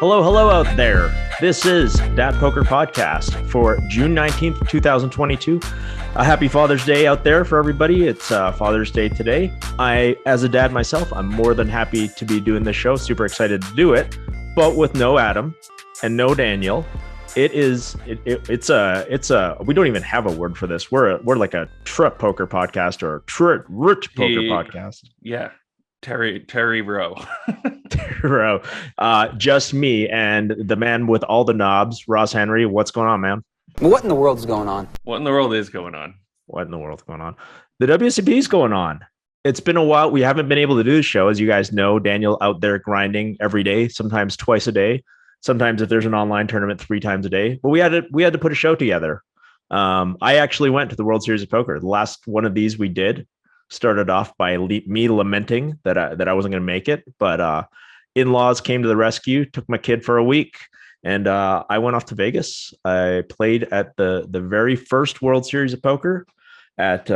Hello out there. This is DAT Poker Podcast for June 19th, 2022. A happy Father's Day out there for everybody. It's Father's Day today. As a dad myself, I'm more than happy to be doing this show. Super excited to do it, but with no Adam and no Daniel. It's a we don't even have a word for this. We're like a trip poker podcast or a poker podcast. Yeah. Terry Rowe. Rowe. Just me and the man with all the knobs, Ross Henry. What's going on, man? What in the world's going on? What in the world is going on? What in the world's going on? The WSOP is going on. It's been a while. We haven't been able to do the show. As you guys know, Daniel out there grinding every day, sometimes twice a day. Sometimes if there's an online tournament, 3 times a day. But we had to put a show together. I actually went to the World Series of Poker. The last one of these we did started off by me lamenting that I wasn't going to make it. But in-laws came to the rescue, took my kid for a week, and I went off to Vegas. I played at the very first World Series of Poker at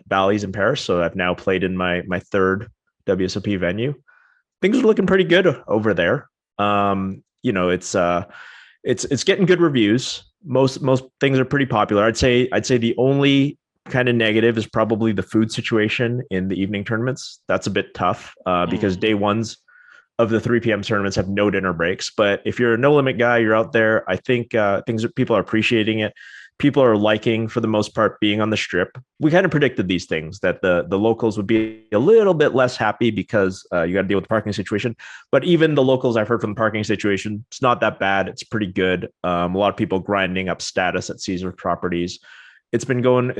Bally's in Paris. So I've now played in my third WSOP venue. Things are looking pretty good over there. It's getting good reviews. Most things are pretty popular. I'd say the only kind of negative is probably the food situation in the evening tournaments. That's a bit tough because day ones of the 3 p.m. tournaments have no dinner breaks. But if you're a no limit guy, you're out there. I think people are appreciating it. People are liking, for the most part, being on the strip. We kind of predicted these things, that the locals would be a little bit less happy because you got to deal with the parking situation. But even the locals, I've heard from the parking situation, it's not that bad. It's pretty good. A lot of people grinding up status at Seiver properties. It's been going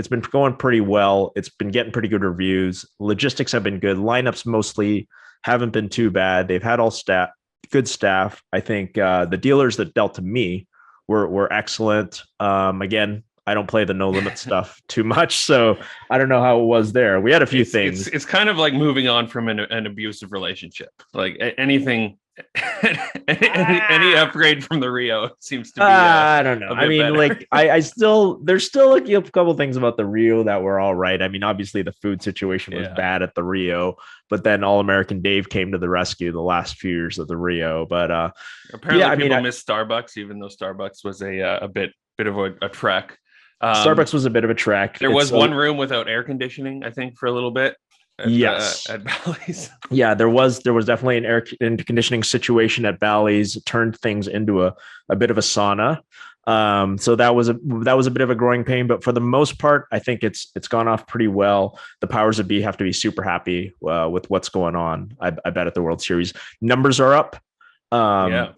pretty well. It's been getting pretty good reviews. Logistics have been good. Lineups mostly haven't been too bad. They've had good staff. I think the dealers that dealt to me were excellent. Again, I don't play the no limit stuff too much, so I don't know how it was there. We had a few things. It's kind of like moving on from an abusive relationship. Like anything, any upgrade from the Rio seems to be. I don't know. I mean, better. like there's still like a couple things about the Rio that were all right. I mean, obviously the food situation was bad at the Rio, but then All American Dave came to the rescue the last few years of the Rio. But apparently, people miss Starbucks, even though Starbucks was a bit of a trek. Starbucks was a bit of a trek. There was one room without air conditioning, I think, for a little bit. At Bally's. Yeah, there was definitely an air conditioning situation at Bally's. It turned things into a bit of a sauna. So that was a bit of a growing pain, but for the most part, I think it's gone off pretty well. The powers that be have to be super happy with what's going on. I bet at the World Series numbers are up,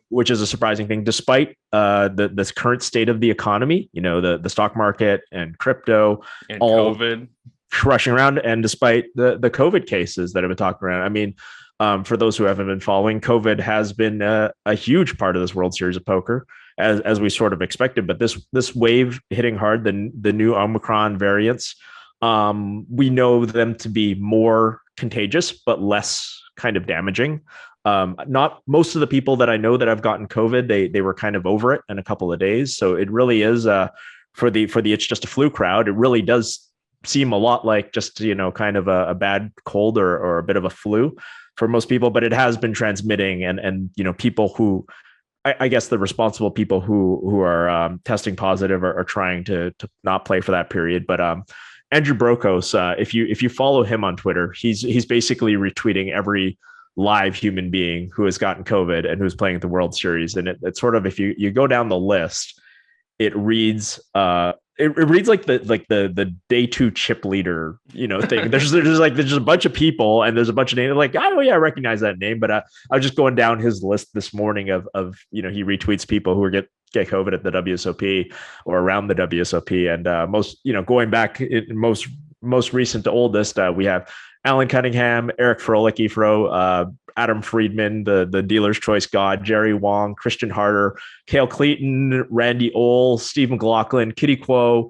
which is a surprising thing, despite this current state of the economy. You know, the stock market and crypto and all COVID crushing around, and despite the COVID cases that have been talking around. I mean, for those who haven't been following, COVID has been a huge part of this World Series of Poker, as we sort of expected. But this wave hitting hard, the new Omicron variants, we know them to be more contagious but less kind of damaging. Not most of the people that I know that have gotten COVID, they were kind of over it in a couple of days. So it really is for the it's just a flu crowd. It really does seem a lot like just, kind of a bad cold or a bit of a flu for most people, but it has been transmitting and people who, I guess the responsible people who are testing positive are trying to not play for that period. But Andrew Brokos, if you follow him on Twitter, he's basically retweeting every live human being who has gotten COVID and who's playing at the World Series. And it's sort of, if you go down the list, it reads it reads like the day 2 chip leader, thing. There's a bunch of people and there's a bunch of names like, oh yeah, I recognize that name. But I was just going down his list this morning of he retweets people who get COVID at the WSOP or around the WSOP. And most, going back most recent to oldest, we have Alan Cunningham, Eric Froelich, Efro, Adam Friedman, the dealer's choice god, Jerry Wong, Christian Harder, Cale Cleaton, Randy Ohl, Steve McLaughlin, Kitty Quo,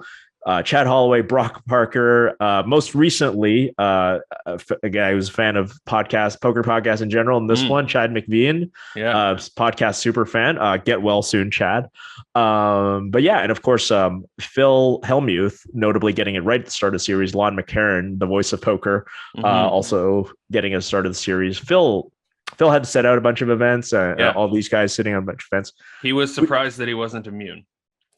Chad Holloway, Brock Parker. Most recently, a guy who's a fan of poker podcasts in general. And this one, Chad McVean, podcast super fan. Get well soon, Chad. But yeah, and of course, Phil Hellmuth, notably getting it right at the start of the series. Lon McCarron, the voice of poker, also getting it started the series. Phil, Phil had to set out a bunch of events. Yeah. All these guys sitting on a bunch of events. He was surprised that he wasn't immune.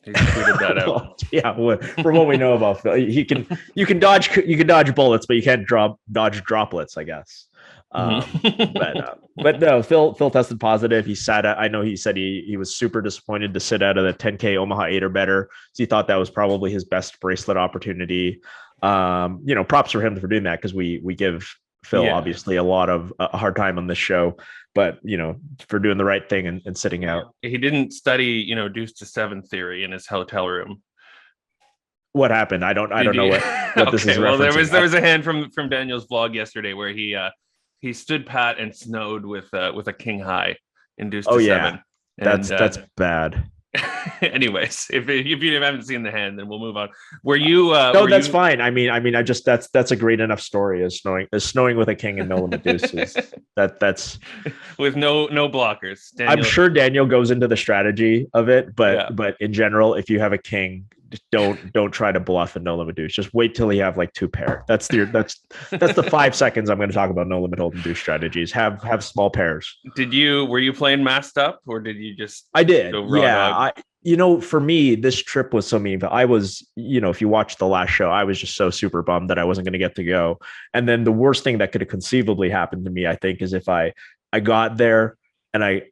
He tweeted that out. Well, yeah, from what we know about Phil, you can dodge bullets, but you can't dodge droplets, I guess. But no, Phil tested positive. He sat out. I know he said he was super disappointed to sit out of the 10K Omaha 8 or better. So he thought that was probably his best bracelet opportunity. Props for him for doing that, because we give Phil obviously a lot of a hard time on this show, but for doing the right thing and sitting out. He didn't study deuce to seven theory in his hotel room. What happened? I don't know what this is. Well, there was a hand from Daniel's vlog yesterday where he stood pat and snowed with a king high in deuce to seven. That's bad. Anyways, if you haven't seen the hand, then we'll move on. Were you? No, that's fine. I mean, I just that's a great enough story as snowing with a king and no limit deuces. That's with no blockers. I'm sure Daniel goes into the strategy of it, but in general, if you have a king, just don't try to bluff and no limit deuce. Just wait till you have like two pair. That's the 5 seconds I'm going to talk about no limit hold and deuce strategies. Have small pairs. Were you playing masked up, or did you just? I did. Yeah. For me, this trip was so meaningful. I was, if you watched the last show, I was just so super bummed that I wasn't going to get to go. And then the worst thing that could have conceivably happened to me, I think, is if I got there and I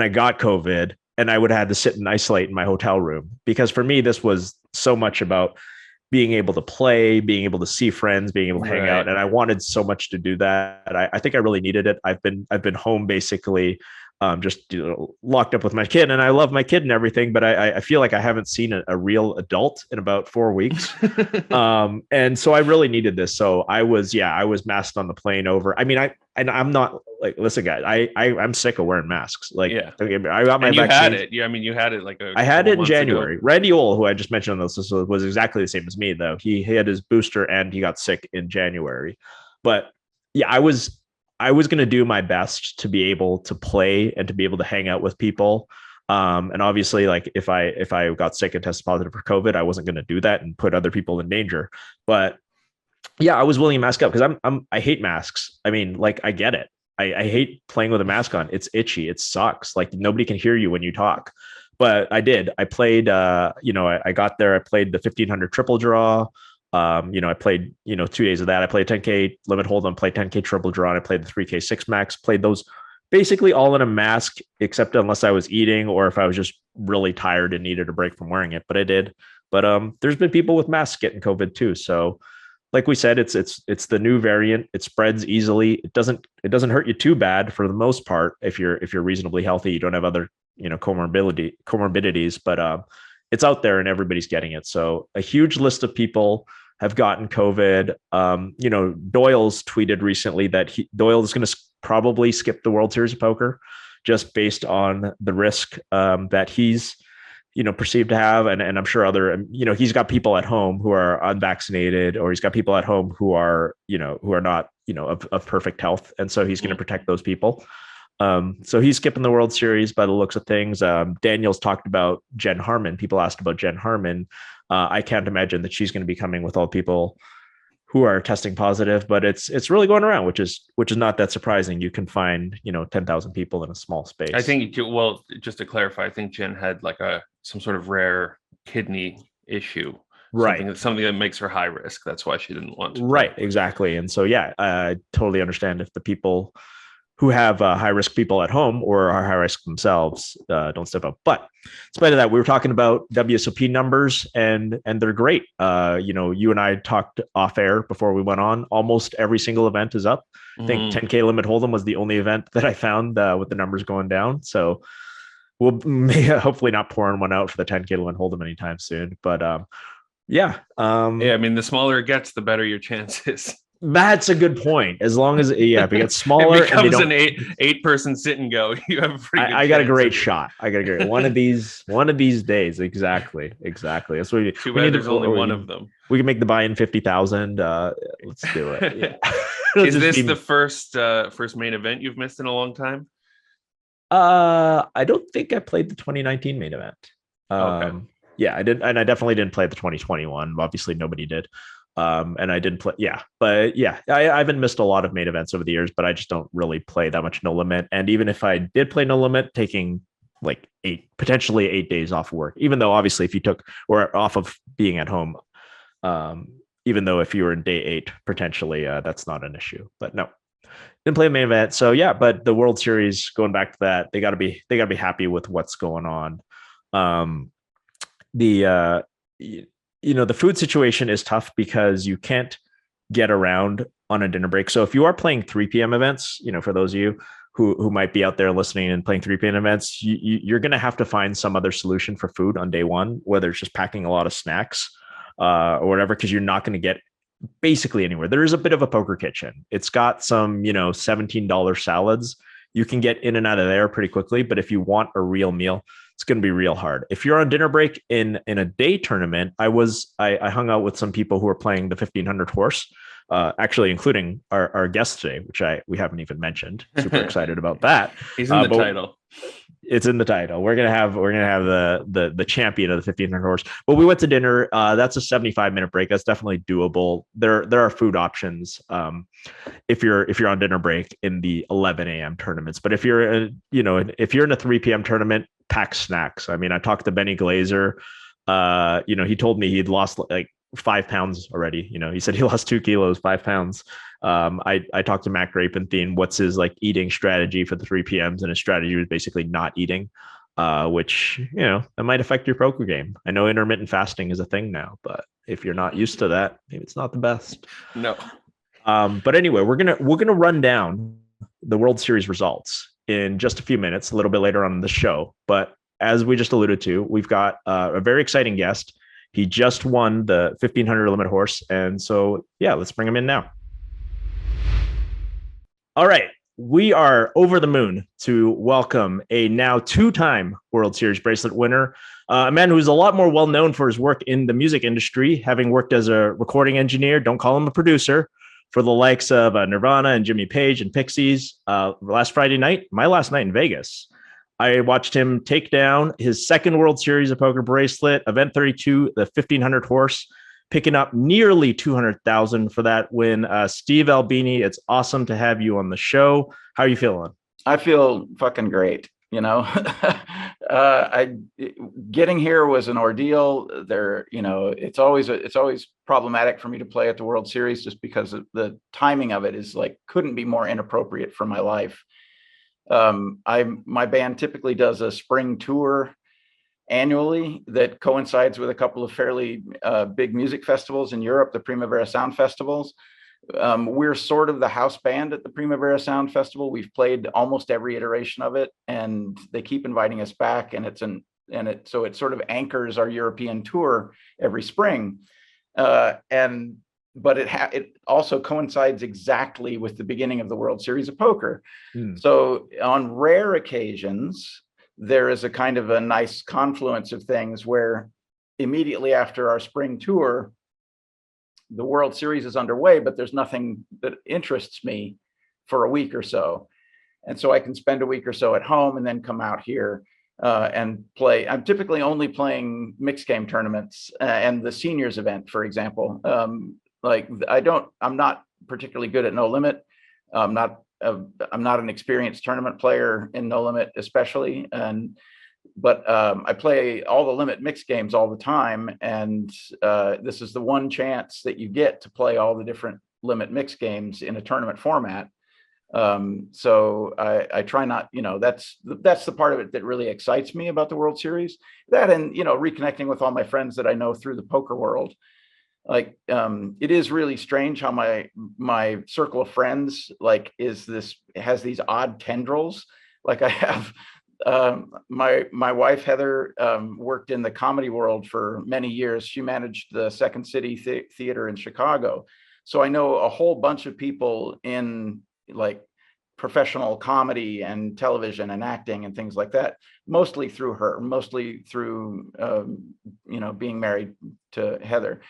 got COVID and I would have had to sit and isolate in my hotel room, because for me, this was so much about being able to play, being able to see friends, being able to hang out. And I wanted so much to do that. I think I really needed it. I've been home basically, just locked up with my kid, and I love my kid and everything, but I feel like I haven't seen a real adult in about 4 weeks. And so I really needed this. So I was masked on the plane over. I mean, I'm not like, listen, guys, I'm sick of wearing masks. Like, I got my vaccine. Had it. Yeah. I mean, you had it I had it in January. Randy Ohl, who I just mentioned on this, was exactly the same as me, though. He had his booster and he got sick in January. But yeah, I was going to do my best to be able to play and to be able to hang out with people. And obviously, like if I got sick and tested positive for COVID, I wasn't going to do that and put other people in danger. But yeah, I was willing to mask up because I hate masks. I mean, like, I get it. I hate playing with a mask on. It's itchy. It sucks. Like, nobody can hear you when you talk. But I did. I played. I got there. I played the 1500 triple draw. I played, 2 days of that. I played 10K limit hold'em, played 10K triple draw, and I played the 3K six max, played those basically all in a mask, except unless I was eating or if I was just really tired and needed a break from wearing it. But I did. But there's been people with masks getting COVID too. So like we said, it's the new variant. It spreads easily. It doesn't hurt you too bad for the most part if you're reasonably healthy. You don't have other, comorbidities, but it's out there and everybody's getting it. So a huge list of people have gotten COVID. Doyle's tweeted recently that Doyle is going to probably skip the World Series of Poker just based on the risk that he's, perceived to have. And I'm sure other, he's got people at home who are unvaccinated, or he's got people at home who are not, of perfect health. And so he's going to protect those people. So he's skipping the World Series by the looks of things. Daniel's talked about Jen Harmon. People asked about Jen Harmon. I can't imagine that she's going to be coming with all people who are testing positive, but it's really going around, which is not that surprising. You can find 10,000 people in a small space. I think, well, just to clarify, I think Jen had like some sort of rare kidney issue, right? Something that makes her high risk. That's why she didn't want to. Right, exactly. And so I totally understand if the people who have high risk people at home or are high risk themselves don't step up. But in spite of that, we were talking about WSOP numbers and they're great. You and I talked off air before we went on. Almost every single event is up. I think 10K limit hold'em was the only event that I found with the numbers going down. So we'll hopefully not pouring one out for the 10K limit hold'em anytime soon. But I mean, the smaller it gets, the better your chances. That's a good point. As long as if it gets smaller, it becomes an eight person sit and go. You have a pretty good I got a great shot. I got a great one of these days. Exactly. That's what too bad there's only one of them. We can make the buy-in 50,000. Let's do it. Yeah. Is this the first main event you've missed in a long time? I don't think I played the 2019 main event. Okay. Yeah, I did, and I definitely didn't play the 2021. Obviously, nobody did. And I did play, yeah, but yeah, I haven't missed a lot of main events over the years, but I just don't really play that much no limit. And even if I did play no limit, taking like potentially 8 days off of work, even though obviously if you took or off of being at home, even though if you were in day 8, potentially that's not an issue. But no, didn't play a main event. So yeah, but the World Series, going back to that, they gotta be happy with what's going on. Um, the the food situation is tough because you can't get around on a dinner break. So if you are playing 3 p.m. events, for those of you who might be out there listening and playing 3 p.m. events, you're going to have to find some other solution for food on day one, whether it's just packing a lot of snacks or whatever, because you're not going to get basically anywhere. There is a bit of a poker kitchen. It's got some, $17 salads. You can get in and out of there pretty quickly. But if you want a real meal, it's going to be real hard. If you're on dinner break in a day tournament, I hung out with some people who are playing the 1500 horse, actually including our guest today, which we haven't even mentioned. Super excited about that. He's in the title. It's in the title. We're gonna have the champion of the 1500 horse. But we went to dinner. That's a 75-minute break. That's definitely doable. There are food options if you're on dinner break in the 11 a.m. tournaments. But if you're if you're in a 3 p.m. tournament, pack snacks. I mean, I talked to Benny Glazer. He told me he'd lost like 5 pounds already. He said he lost 2 kilos, 5 pounds. I talked to Matt Grapenthien, what's his like eating strategy for the 3 p.m.s, and his strategy was basically not eating, which, that might affect your poker game. I know intermittent fasting is a thing now, but if you're not used to that, maybe it's not the best. No. But anyway, we're gonna run down the World Series results in just a few minutes, a little bit later on in the show. But as we just alluded to, we've got a very exciting guest. He just won the 1500 limit horse. And so, yeah, let's bring him in now. All right. We are over the moon to welcome a now 2-time World Series bracelet winner, a man who's a lot more well known for his work in the music industry, having worked as a recording engineer, don't call him a producer, for the likes of Nirvana and Jimmy Page and Pixies. Last Friday night, my last night in Vegas, I watched him take down his second World Series of Poker bracelet, Event 32, the 1500 horse, picking up nearly 200,000 for that win. Steve Albini, it's awesome to have you on the show. How are you feeling? I feel fucking great. Getting here was an ordeal. It's always problematic for me to play at the World Series just because of the timing of it is like couldn't be more inappropriate for my life. My band typically does a spring tour annually that coincides with a couple of fairly big music festivals in Europe, the Primavera Sound Festivals. We're sort of the house band at the Primavera Sound Festival. We've played almost every iteration of it, and they keep inviting us back. And so it sort of anchors our European tour every spring. But it also coincides exactly with the beginning of the World Series of Poker. So on rare occasions, there is a kind of a nice confluence of things where immediately after our spring tour, the World Series is underway, but there's nothing that interests me for a week or so. And so I can spend a week or so at home and then come out here and play. I'm typically only playing mixed game tournaments and the seniors event, for example. I'm not particularly good at no limit. I'm not an experienced tournament player in no limit, especially. But I play all the limit mixed games all the time. And this is the one chance that you get to play all the different limit mixed games in a tournament format. So I try not, that's the part of it that really excites me about the World Series. That and, reconnecting with all my friends that I know through the poker world. It is really strange how my circle of friends has these odd tendrils. Like I have my wife Heather worked in the comedy world for many years. She managed the Second City Theater in Chicago, so I know a whole bunch of people in like professional comedy and television and acting and things like that, mostly through her, mostly through being married to Heather.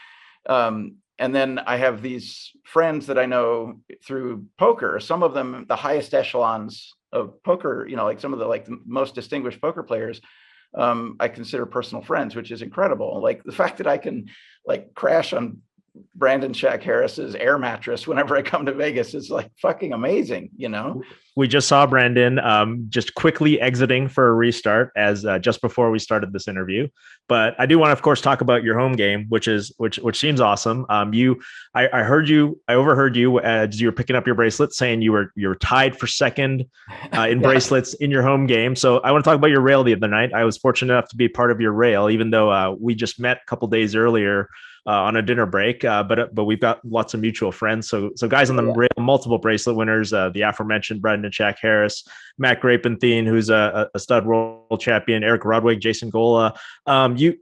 And then I have these friends that I know through poker, some of them the highest echelons of poker, like some of the most distinguished poker players, I consider personal friends, which is incredible. Like the fact that I can crash on Brandon Shack Harris's air mattress whenever I come to Vegas. It's like fucking amazing, you know? We just saw Brandon just quickly exiting for a restart as just before we started this interview. But I do want to, of course, talk about your home game, which seems awesome. I overheard you as you were picking up your bracelet, saying you were tied for second in bracelets in your home game. So I want to talk about your rail the other night. I was fortunate enough to be part of your rail, even though we just met a couple days earlier on a dinner break, but we've got lots of mutual friends. So guys on the rail, multiple bracelet winners, the aforementioned Brendan Jack Harris, Matt Grapenthien, who's a stud world champion, Eric Rodwig, Jason Gola. You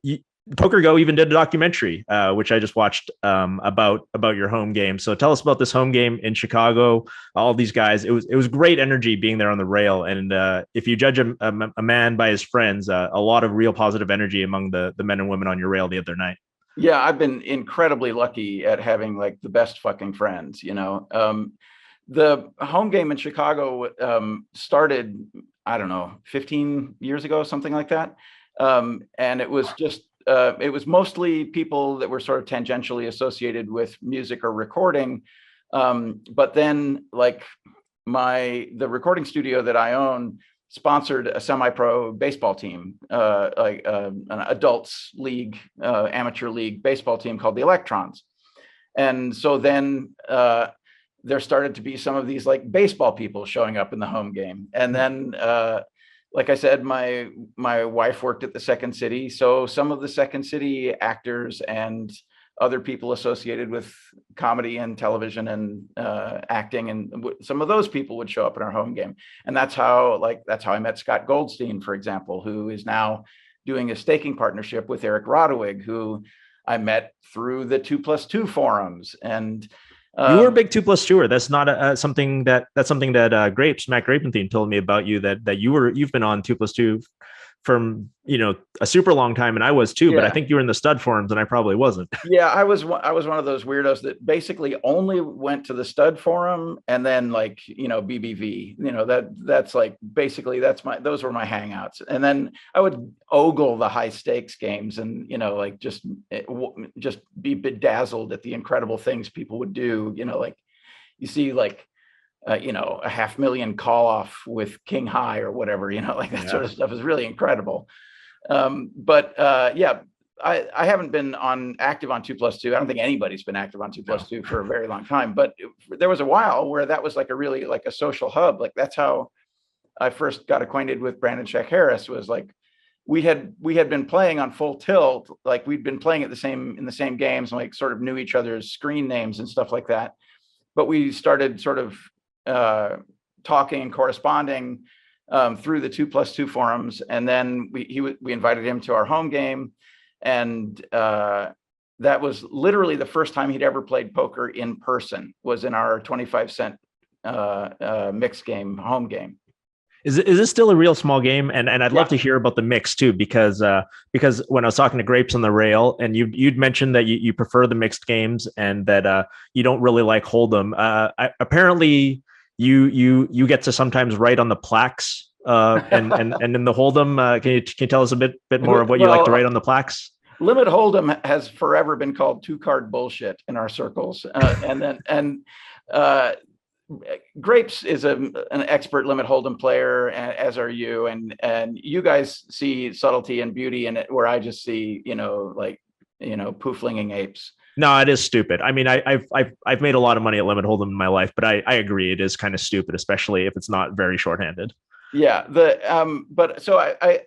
Poker Go even did a documentary, which I just watched about your home game. So tell us about this home game in Chicago. All these guys, it was great energy being there on the rail. And if you judge a man by his friends, a lot of real positive energy among the men and women on your rail the other night. Yeah, I've been incredibly lucky at having like the best fucking friends, you know. The home game in Chicago started, I don't know, 15 years ago, something like that. And it was just, it was mostly people that were sort of tangentially associated with music or recording. But then like the recording studio that I own sponsored a semi-pro baseball team, like an adults league, amateur league baseball team called the Electrons. And so then there started to be some of these like baseball people showing up in the home game. And then, like I said, my wife worked at the Second City. So some of the Second City actors and other people associated with comedy and television and acting, and some of those people would show up in our home game. And that's how I met Scott Goldstein, for example, who is now doing a staking partnership with Eric Rodwig, who I met through the 2+2 forums. And you were a big 2+2er. That's not something that Matt Grapenthien told me about you, that you've been on 2+2 from, you know, a super long time, and I was too, but I think you were in the stud forums and I probably wasn't. Yeah, I was one of those weirdos that basically only went to the stud forum and then like, you know, BBV, you know, that's like basically those were my hangouts. And then I would ogle the high stakes games and, you know, like just be bedazzled at the incredible things people would do, you know, like you see like you know, a $500,000 call off with King High or whatever, you know, like that sort of stuff is really incredible. But yeah, I haven't been active on 2+2. I don't think anybody's been active on 2+2 for a very long time, but there was a while where that was like a social hub. Like that's how I first got acquainted with Brandon Shack Harris. Was like, we had been playing on Full Tilt. Like we'd been playing in the same games and like sort of knew each other's screen names and stuff like that. But we started sort of talking and corresponding through the 2+2 forums, and then we invited him to our home game, and that was literally the first time he'd ever played poker in person. Was in our 25-cent mixed game home game. Is this still a real small game? And I'd love to hear about the mix too, because when I was talking to Grapes on the rail, and you'd mentioned that you prefer the mixed games and that you don't really like Hold'em. Apparently you get to sometimes write on the plaques and in the Hold'em. Can you tell us a bit more of what you like to write on the plaques? Limit Hold'em has forever been called 2-card bullshit in our circles, Grapes is an expert limit Hold'em player, as are you, and you guys see subtlety and beauty in it, where I just see, you know, like, you know, poo-flinging apes. No, it is stupid. I mean, I've made a lot of money at limit Hold'em in my life, but I agree it is kind of stupid, especially if it's not very shorthanded. Yeah, but so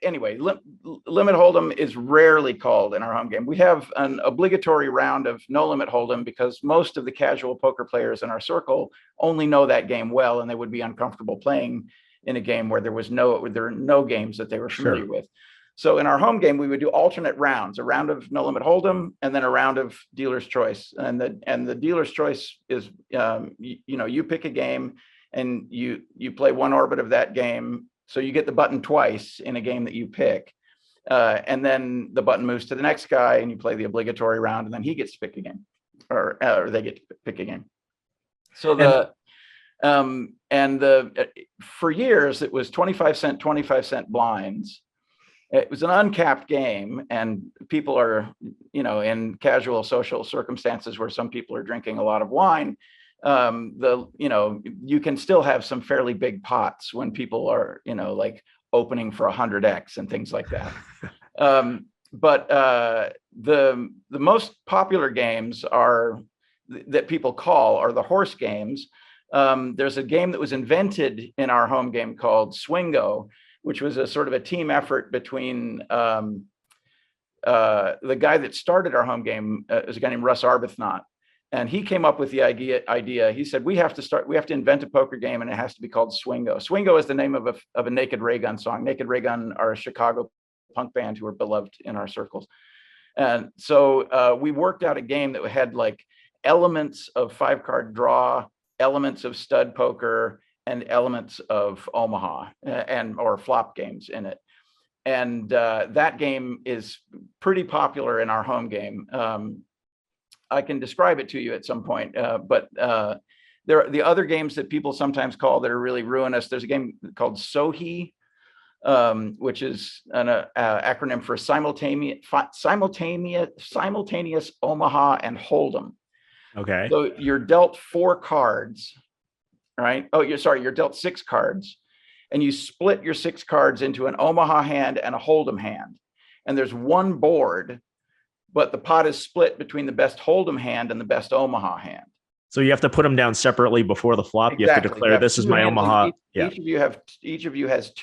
anyway, limit Hold'em is rarely called in our home game. We have an obligatory round of no limit Hold'em because most of the casual poker players in our circle only know that game well, and they would be uncomfortable playing in a game where there are no games that they were familiar with. So in our home game, we would do alternate rounds: a round of no limit Hold'em, and then a round of dealer's choice. And the dealer's choice is, you know, you pick a game and you play one orbit of that game, so you get the button twice in a game that you pick, and then the button moves to the next guy, and you play the obligatory round, and then he gets to pick a game, or they get to pick a game. So for years it was 25 cent blinds. It was an uncapped game, and people are, in casual social circumstances where some people are drinking a lot of wine. You can still have some fairly big pots when people are, like opening for 100x and things like that. But the most popular games that people call are the horse games. There's a game that was invented in our home game called Swingo, which was a sort of a team effort between the guy that started our home game is a guy named Russ Arbuthnot. And he came up with the idea. He said, we have to invent a poker game, and it has to be called Swingo. Swingo is the name of a Naked Ray Gun song. Naked Ray Gun are a Chicago punk band who are beloved in our circles. And so we worked out a game that had like elements of 5-card draw, elements of stud poker, and elements of Omaha or flop games in it. And that game is pretty popular in our home game. I can describe it to you at some point, but there are the other games that people sometimes call that are really ruinous. There's a game called SOHI, which is an acronym for simultaneous Omaha and Hold'em. Okay. So you're dealt 4 cards, right? Oh, you're dealt 6 cards, and you split your 6 cards into an Omaha hand and a Hold'em hand. And there's one board, but the pot is split between the best Hold'em hand and the best Omaha hand. So you have to put them down separately before the flop. Exactly. You have to declare this is my Omaha. Each of you has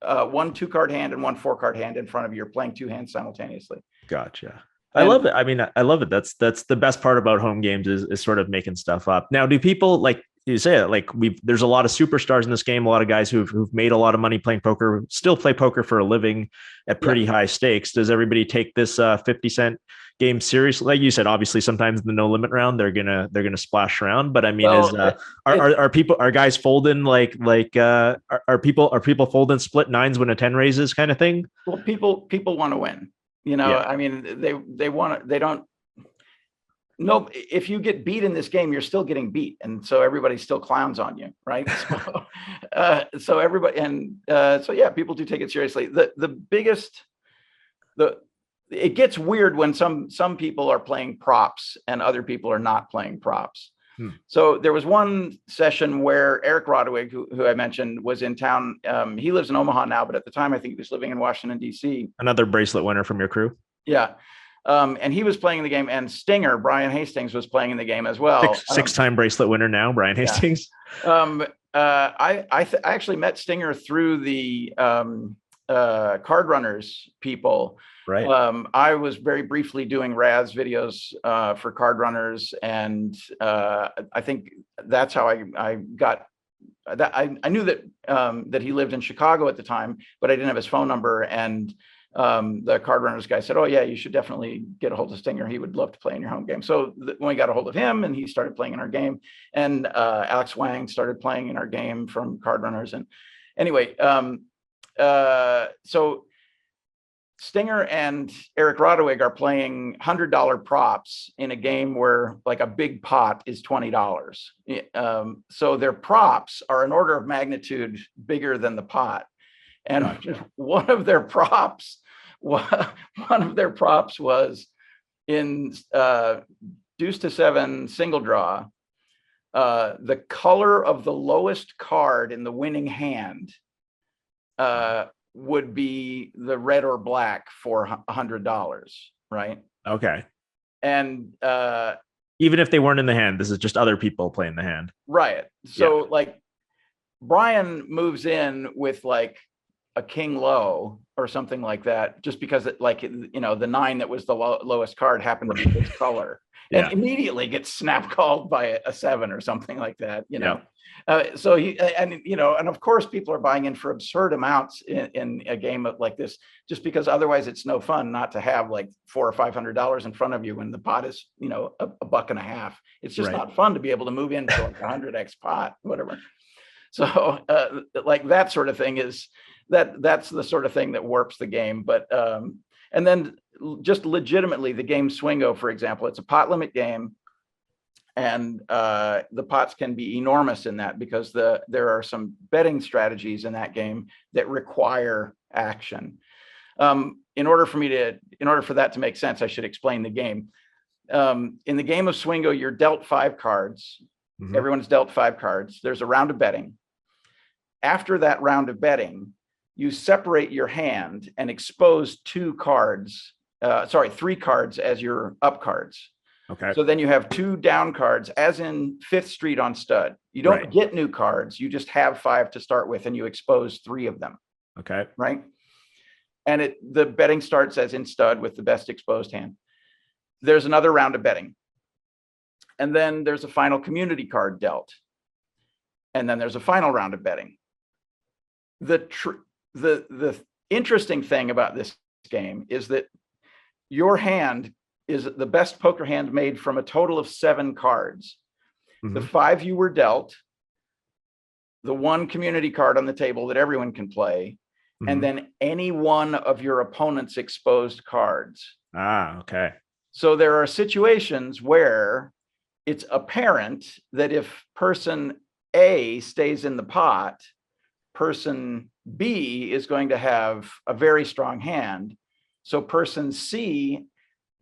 one 2-card hand and one 4-card hand in front of you. You're playing 2 hands simultaneously. Gotcha. I love it. I mean, I love it. That's the best part about home games is sort of making stuff up. Now, do people, like you say, like there's a lot of superstars in this game, a lot of guys who've made a lot of money playing poker, still play poker for a living at pretty high stakes. Does everybody take this 50-cent game seriously? Like you said, obviously sometimes the no limit round, they're gonna splash around. But I mean, are guys folding are people folding split 9s when a 10 raises kind of thing? Well, people want to win. I mean, they want to, they don't. No, if you get beat in this game, you're still getting beat, and so everybody still clowns on you, right? So everybody, and people do take it seriously. It gets weird when some people are playing props and other people are not playing props. So there was one session where Eric Rodewig, who I mentioned, was in town. He lives in Omaha now, but at the time I think he was living in Washington, D.C. Another bracelet winner from your crew. Yeah. And he was playing in the game, and Stinger, Brian Hastings, was playing in the game as well. Six-time bracelet winner now, Brian Hastings. I actually met Stinger through the Card Runners people. Right. I was very briefly doing Raz videos for Card Runners, and I think that's how I got that. I knew that he lived in Chicago at the time, but I didn't have his phone number. And the Card Runners guy said, "Oh yeah, you should definitely get a hold of Stinger. He would love to play in your home game." So when we got a hold of him, and he started playing in our game, and Alex Wang started playing in our game from Card Runners. And anyway, so Stinger and Eric Rodewig are playing $100 props in a game where like a big pot is $20. So their props are an order of magnitude bigger than the pot. And gotcha. one of their props was in deuce to 7 single draw. The color of the lowest card in the winning hand would be the red or black for $100, right? Okay. And even if they weren't in the hand, this is just other people playing the hand. Right. So like Brian moves in with like a king low or something like that, just because it, like, the 9 that was the lowest card happened to be his color, and immediately gets snap called by a 7 or something like that, so he, and of course people are buying in for absurd amounts in a game like this, just because otherwise it's no fun not to have like $400 or $500 in front of you when the pot is, a buck and a half. It's just not fun to be able to move into like 100x pot, whatever. So like that sort of thing that's the sort of thing that warps the game. But and then just legitimately the game Swingo, for example, it's a pot limit game, and the pots can be enormous in that because there are some betting strategies in that game that require action. In order for that to make sense, I should explain the game. In the game of Swingo, you're dealt 5 cards. Mm-hmm. Everyone's dealt 5 cards. There's a round of betting. After that round of betting, you separate your hand and expose 3 cards as your up cards. Okay. So then you have 2 down cards, as in 5th Street on stud. You don't get new cards. You just have 5 to start with, and you expose 3 of them. Okay. Right. And the betting starts as in stud with the best exposed hand. There's another round of betting. And then there's a final community card dealt. And then there's a final round of betting. The interesting thing about this game is that your hand is the best poker hand made from a total of 7 cards. Mm-hmm. The 5 you were dealt, the 1 community card on the table that everyone can play, mm-hmm. and then any one of your opponent's exposed cards. Okay. So there are situations where it's apparent that if person A stays in the pot, person B is going to have a very strong hand. So person C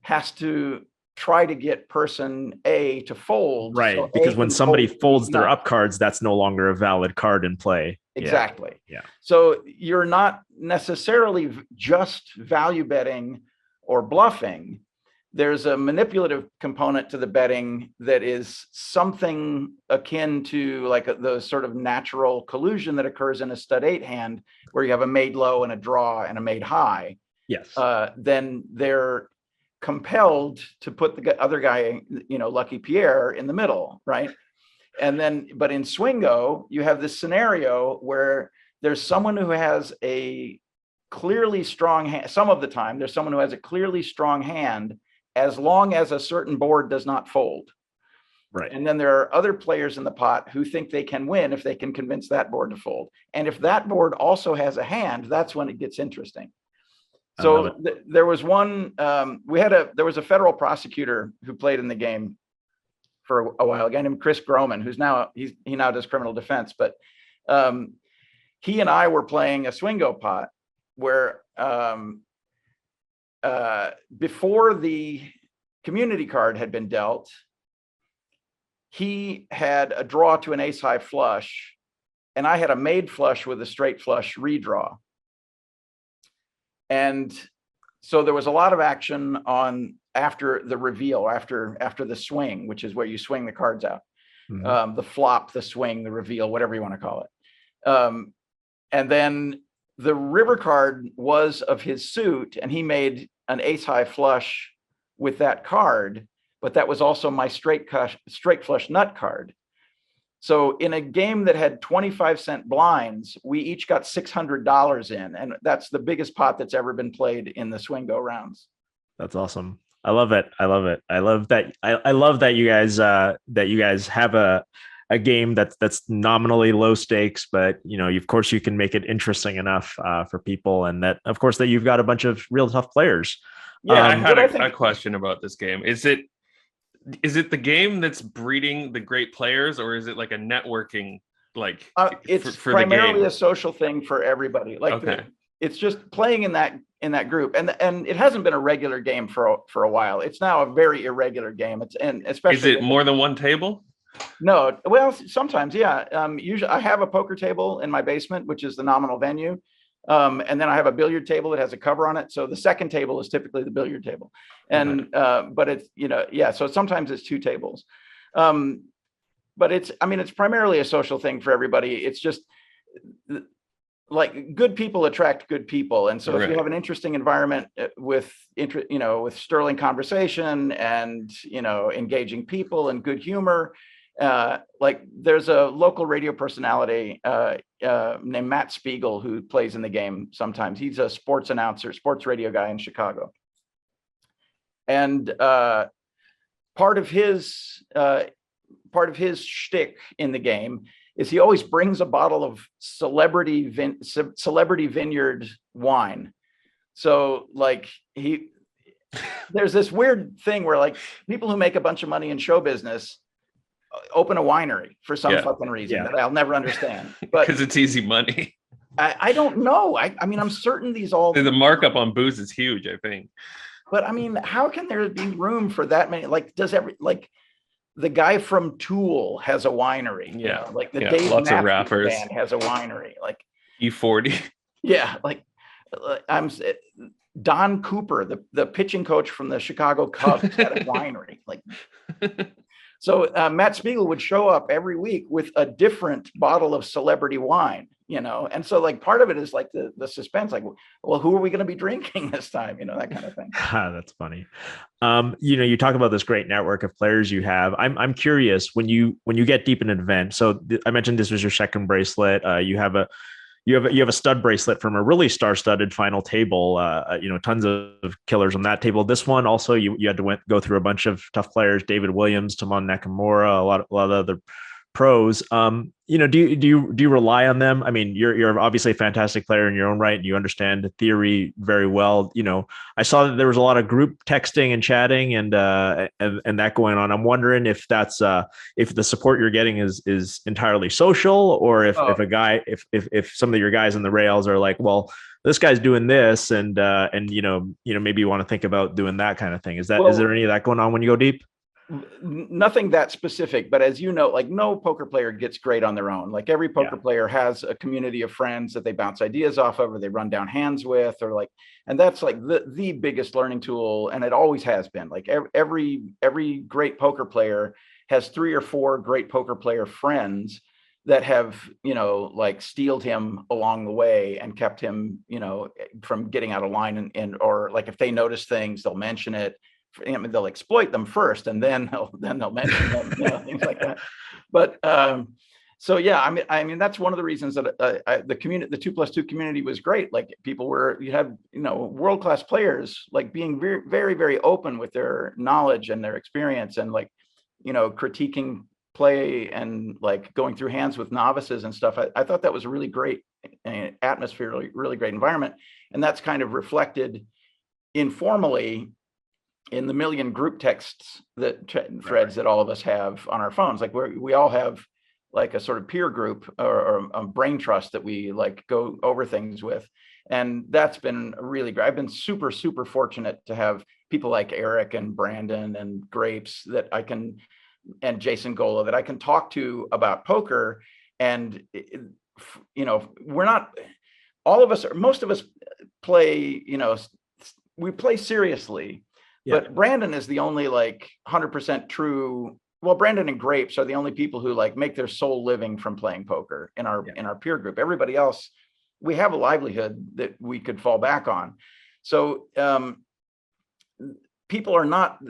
has to try to get person A to fold. Right, so because when somebody folds their up cards, that's no longer a valid card in play. Exactly. Yeah. So you're not necessarily just value betting or bluffing. There's a manipulative component to the betting that is something akin to like the sort of natural collusion that occurs in a stud 8 hand, where you have a made low and a draw and a made high. Yes. Then they're compelled to put the other guy, Lucky Pierre, in the middle, right? And then, but in Swingo, you have this scenario where there's someone who has a clearly strong hand. Some of the time, there's someone who has a clearly strong hand, as long as a certain board does not fold. Right. And then there are other players in the pot who think they can win if they can convince that board to fold. And if that board also has a hand, that's when it gets interesting. So there was one, there was a federal prosecutor who played in the game for a while, a guy named Chris Groman, who's now, he now does criminal defense, but he and I were playing a Swingo pot where before the community card had been dealt, he had a draw to an ace high flush, and I had a made flush with a straight flush redraw. And so there was a lot of action on after the reveal, after the swing, which is where you swing the cards out, mm-hmm. The flop, the swing, the reveal, whatever you want to call it. And then the river card was of his suit, and he made an ace high flush with that card, but that was also my straight flush nut card. So in a game that had 25-cent blinds, we each got $600 in, and that's the biggest pot that's ever been played in the Swingo rounds. That's awesome. I love it. I love it. I love that. I love that you guys have a game that's nominally low stakes, but of course you can make it interesting enough for people, and that of course that you've got a bunch of real tough players. Yeah, I had a question about this game. Is it the game that's breeding the great players, or is it like a networking, like it's for primarily the game? A social thing for everybody. Like okay. It's just playing in that group, and it hasn't been a regular game for a while. It's now a very irregular game. Especially. Is it more than one table? No, well, sometimes, yeah. Usually, I have a poker table in my basement, which is the nominal venue. And then I have a billiard table that has a cover on it. So the second table is typically the billiard table. And, but it's, so sometimes it's 2 tables. But it's primarily a social thing for everybody. It's just like good people attract good people. And so if you have an interesting environment with sterling conversation and, engaging people and good humor, like there's a local radio personality named Matt Spiegel who plays in the game sometimes. He's a sports announcer, sports radio guy in Chicago. And part of his shtick in the game is he always brings a bottle of celebrity vineyard wine. So like there's this weird thing where like people who make a bunch of money in show business open a winery for some fucking reason that I'll never understand. But because it's easy money. I don't know. I mean, I'm certain these all. The markup on booze is huge, I think. But I mean, how can there be room for that many? Like, the guy from Tool has a winery. Yeah. Like the Dave lots of rappers band has a winery. Like E40. Yeah. Like Don Cooper, the pitching coach from the Chicago Cubs, had a winery. Like, so Matt Spiegel would show up every week with a different bottle of celebrity wine, and so like part of it is like the suspense, like, well, who are we going to be drinking this time, that kind of thing. That's funny. You talk about this great network of players you have. I'm curious, when you get deep in an event. So I mentioned this was your second bracelet. You have a stud bracelet from a really star-studded final table. Tons of killers on that table. This one also, you had to go through a bunch of tough players: David Williams, Tamon Nakamura, a lot of other pros. Do you rely on them? I mean, you're obviously a fantastic player in your own right, and you understand the theory very well. I saw that there was a lot of group texting and chatting and that going on. I'm wondering if that's if the support you're getting is entirely social, or if if some of your guys in the rails are like, well, this guy's doing this, and maybe you want to think about doing that kind of thing. Is there any of that going on when you go deep? Nothing that specific, but as you know, like, no poker player gets great on their own. Like, every poker player has a community of friends that they bounce ideas off of, or they run down hands with, or like, and that's like the biggest learning tool. And it always has been. Like, every great poker player has 3 or 4 great poker player friends that have, like, steeled him along the way and kept him, from getting out of line, or like, if they notice things, they'll mention it. I mean, they'll exploit them first, and then they'll mention them, things like that. But so yeah, I mean that's one of the reasons that the 2+2 community was great. Like, you had world-class players, like, being very, very, very open with their knowledge and their experience, and like, critiquing play, and like going through hands with novices and stuff. I thought that was a really great atmosphere, really great environment, and that's kind of reflected informally in the million group texts threads that all of us have on our phones. Like, we all have like a sort of peer group or a brain trust that we like go over things with. And that's been really great. I've been super, super fortunate to have people like Eric and Brandon and Grapes and Jason Gola that I can talk to about poker. And, we're not, most of us play, we play seriously. Yeah. But Brandon is the only like 100% true. Well, Brandon and Grapes are the only people who like make their sole living from playing poker in our peer group. Everybody else, we have a livelihood that we could fall back on. So people are not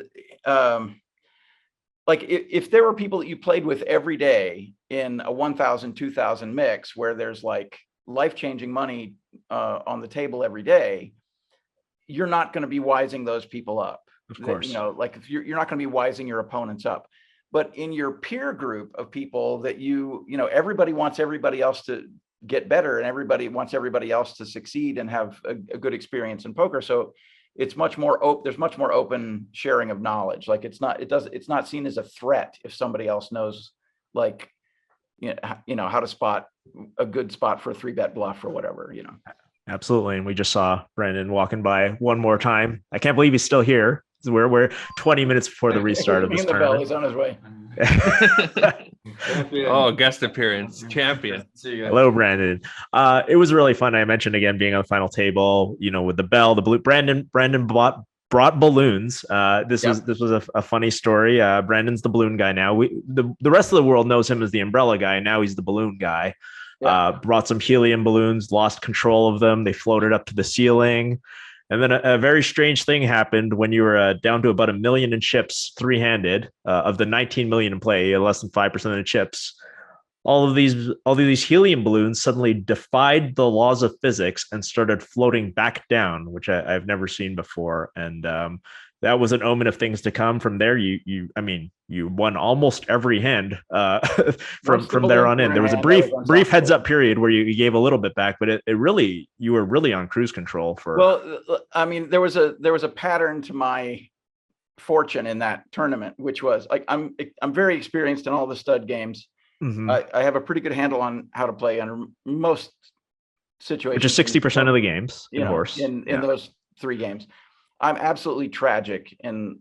like, if there were people that you played with every day in a 1,000, 2,000 mix where there's like life-changing money on the table every day, you're not going to be wising those people up. Of course. Like, if you're not going to be wising your opponents up. But in your peer group of people that everybody wants everybody else to get better, and everybody wants everybody else to succeed and have a good experience in poker. So it's much more open. There's much more open sharing of knowledge. Like, it's not seen as a threat if somebody else knows, like, how to spot a good spot for a 3-bet bluff or whatever, Absolutely. And we just saw Brandon walking by one more time. I can't believe he's still here. We're 20 minutes before the restart of this tournament. He's on his way. Oh, guest appearance, champion. Hello, Brandon. It was really fun. I mentioned again being on the final table, with the bell, the blue. Brandon brought balloons. This was a funny story. Brandon's the balloon guy now. The rest of the world knows him as the umbrella guy. Now he's the balloon guy. Brought some helium balloons, lost control of them. They floated up to the ceiling. And then a very strange thing happened when you were down to about 1 million in chips, 3-handed, of the 19 million in play, less than 5% of the chips. All of these helium balloons suddenly defied the laws of physics and started floating back down, which I've never seen before. And that was an omen of things to come. From there, you won almost every hand from there on in. There was a brief heads up period where you gave a little bit back, but you were really on cruise control for. Well, I mean, there was a pattern to my fortune in that tournament, which was like, I'm very experienced in all the stud games. Mm-hmm. I have a pretty good handle on how to play under most situations, which is 60% of the games in horse. In those 3 games. I'm absolutely tragic in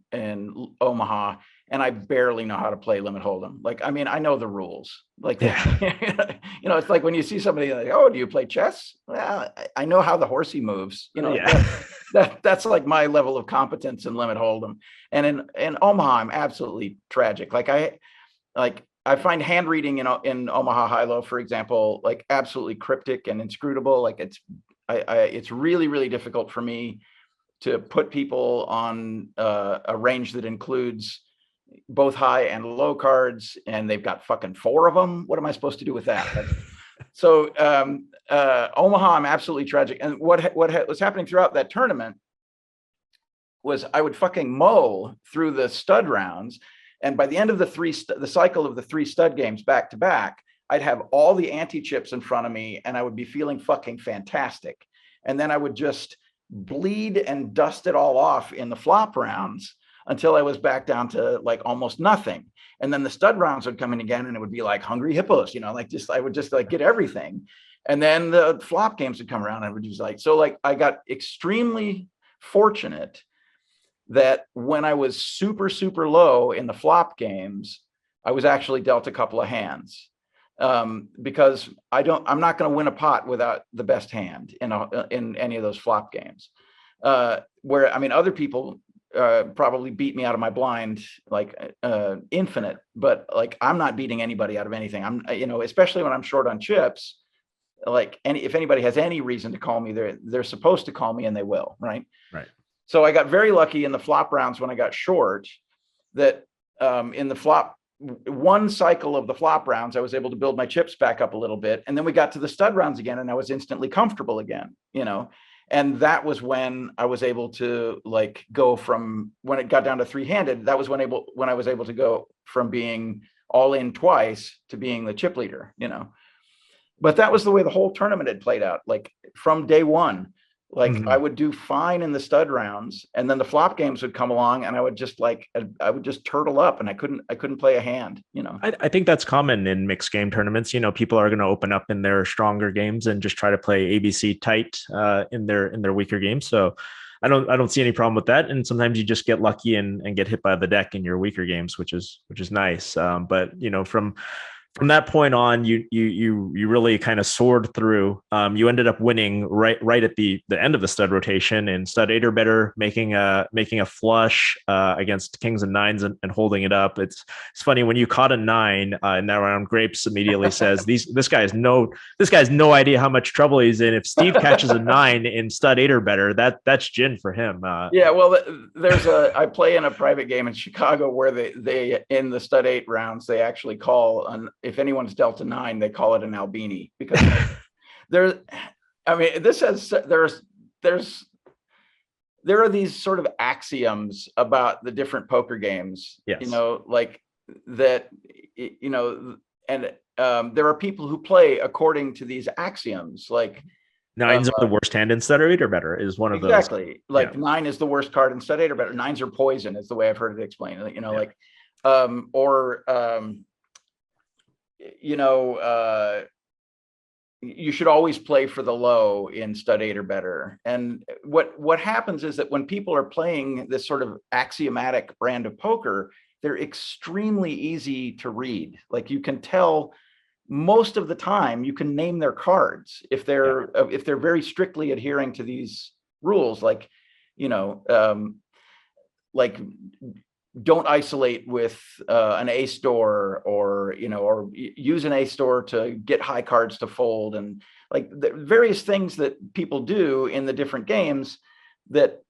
Omaha, and I barely know how to play limit hold'em. Like, I mean, I know the rules. Like, it's like when you see somebody like, oh, do you play chess? Well, I know how the horsey moves. That's like my level of competence in limit hold'em. And in Omaha, I'm absolutely tragic. I find hand reading in Omaha High-Low, for example, like absolutely cryptic and inscrutable. Like it's really, really difficult for me to put people on a range that includes both high and low cards, and they've got fucking 4 of them. What am I supposed to do with that? So Omaha, I'm absolutely tragic. And what was happening throughout that tournament was I would fucking mow through the stud rounds. And by the end of the cycle of the 3 stud games back to back, I'd have all the anti-chips in front of me, and I would be feeling fucking fantastic. And then I would just bleed and dust it all off in the flop rounds until I was back down to like almost nothing. And then the stud rounds would come in again, and it would be like hungry hippos, I would just like get everything. And then the flop games would come around, and I would just I got extremely fortunate that when I was super, super low in the flop games, I was actually dealt a couple of hands. Because I'm not going to win a pot without the best hand in any of those flop games. Where, I mean, other people probably beat me out of my blind, like infinite, but like I'm not beating anybody out of anything. I'm, especially when I'm short on chips, like if anybody has any reason to call me, they're supposed to call me, and they will, right? Right. So I got very lucky in the flop rounds when I got short that in the flop, one cycle of the flop rounds, I was able to build my chips back up a little bit. And then we got to the stud rounds again, and I was instantly comfortable again, and that was when I was able to like go from, when it got down to 3-handed, that was when I was able to go from being all in twice to being the chip leader, but that was the way the whole tournament had played out. Like from day one, I would do fine in the stud rounds, and then the flop games would come along, and I would just turtle up, and I couldn't play a hand, I think that's common in mixed game tournaments. People are going to open up in their stronger games and just try to play ABC tight in their weaker games. So I don't see any problem with that. And sometimes you just get lucky and get hit by the deck in your weaker games, which is nice. But from that point on, you really kind of soared through. You ended up winning right at the end of the stud rotation in stud 8 or better, making a flush against kings and nines and holding it up. It's funny when you caught a 9 in that round. Grapes immediately says this guy has no idea how much trouble he's in. If Steve catches a 9 in stud 8 or better, that's gin for him. Yeah, well, I play in a private game in Chicago where they in the stud 8 rounds they actually call if anyone's dealt a 9, they call it an Albini, because there are these sort of axioms about the different poker games, yes. Like that, and there are people who play according to these axioms, like 9s are the worst hand in stud 8 or better is one of those. Exactly. Like 9 is the worst card in stud 8 or better. 9s are poison is the way I've heard it explained, you should always play for the low in stud 8 or better. And what happens is that when people are playing this sort of axiomatic brand of poker, they're extremely easy to read. Like you can tell most of the time, you can name their cards if they're very strictly adhering to these rules, like don't isolate with an ace door, or use an ace door to get high cards to fold, and like the various things that people do in the different games that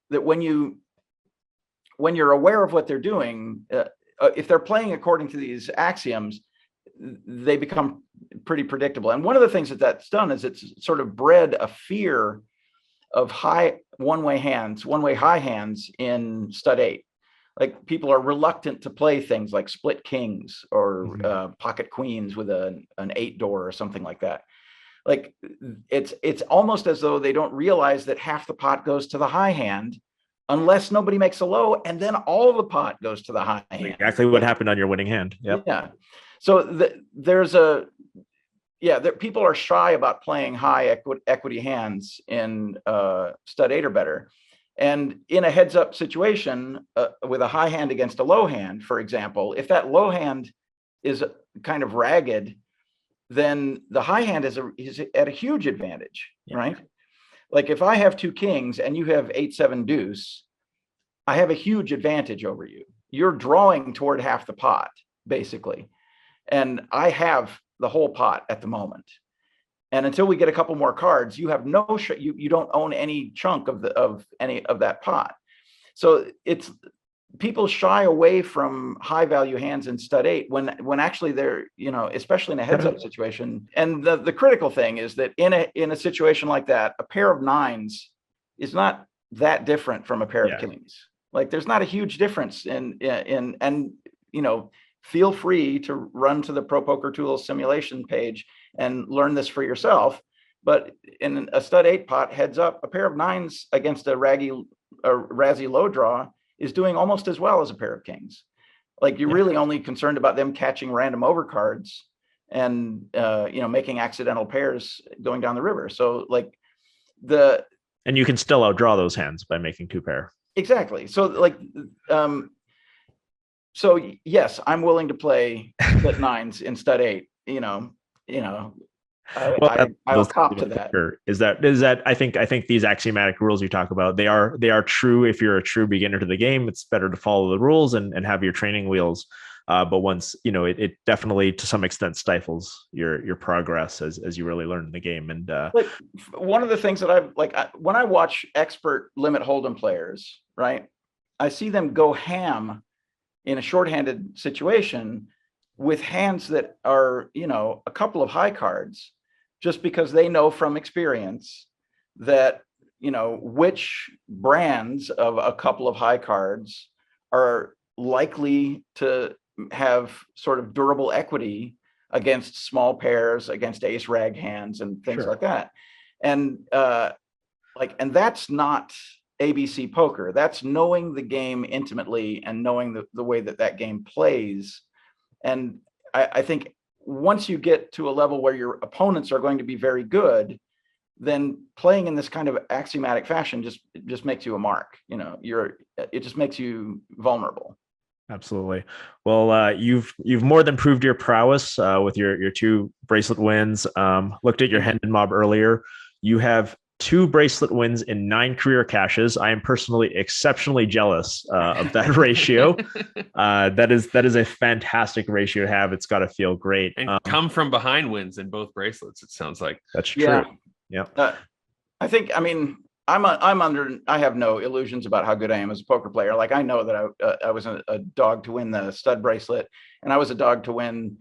when you're aware of what they're doing, if they're playing according to these axioms, they become pretty predictable. And one of the things that's done is it's sort of bred a fear of high one-way high hands in stud 8. Like people are reluctant to play things like split kings or pocket queens with an 8 door or something like that. Like it's almost as though they don't realize that half the pot goes to the high hand unless nobody makes a low, and then all the pot goes to the high hand. Exactly what happened on your winning hand. Yep. Yeah. So there's a yeah, people are shy about playing high equity hands in stud 8 or better. And in a heads up situation with a high hand against a low hand, for example, if that low hand is kind of ragged, then the high hand is at a huge advantage, right? Like if I have 2 kings and you have 8-7 deuce, I have a huge advantage over you. You're drawing toward half the pot, basically. And I have the whole pot at the moment. And until we get a couple more cards, you have no you don't own any chunk of any of that pot. So it's people shy away from high value hands in stud 8 when actually they're, you know, especially in a heads up situation. And the critical thing is that in a situation like that, a pair of 9s is not that different from a pair of kings. Like there's not a huge difference in and you know, feel free to run to the Pro Poker Tools simulation page and learn this for yourself. But in a stud 8 pot heads up, a pair of 9s against a razzy low draw is doing almost as well as a pair of kings. Like you're really only concerned about them catching random overcards and you know, making accidental pairs going down the river. So like and you can still outdraw those hands by making 2 pair. Exactly. So like so yes, I'm willing to play stud 9s in stud 8. You know, I'll cop to that. Is that I think these axiomatic rules you talk about, they are true if you're a true beginner to the game. It's better to follow the rules and have your training wheels. But once, you know, it definitely to some extent stifles your progress as you really learn the game. And like one of the things that I've like when I watch expert limit hold'em players, right, I see them go ham in a shorthanded situation with hands that are, you know, a couple of high cards, just because they know from experience that, you know, which brands of a couple of high cards are likely to have sort of durable equity against small pairs, against ace rag hands and things like that. And and that's not ABC poker. That's knowing the game intimately and knowing the way that game plays. And I think once you get to a level where your opponents are going to be very good, then playing in this kind of axiomatic fashion just makes you a mark. You know, it just makes you vulnerable. Absolutely. Well, you've more than proved your prowess with your 2 bracelet wins. Looked at your Hendon mob earlier. You have 2 bracelet wins in 9 career caches. I am personally exceptionally jealous of that ratio. That is a fantastic ratio to have. It's got to feel great. And come from behind wins in both bracelets, it sounds like. That's true. Yeah. I think, I mean, I have no illusions about how good I am as a poker player. Like I know that I was a dog to win the stud bracelet, and I was a dog to win.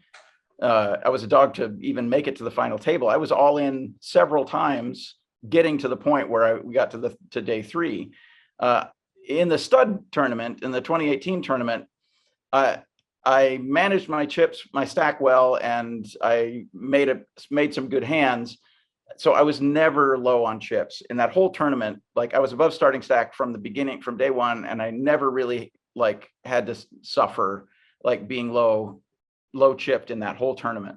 I was a dog to even make it to the final table. I was all in several times, getting to the point where we got to day 3. In the stud tournament, in the 2018 tournament, I managed my chips, my stack well, and I made some good hands. So I was never low on chips in that whole tournament. Like I was above starting stack from the beginning, from day 1, and I never really like had to suffer like being low chipped in that whole tournament.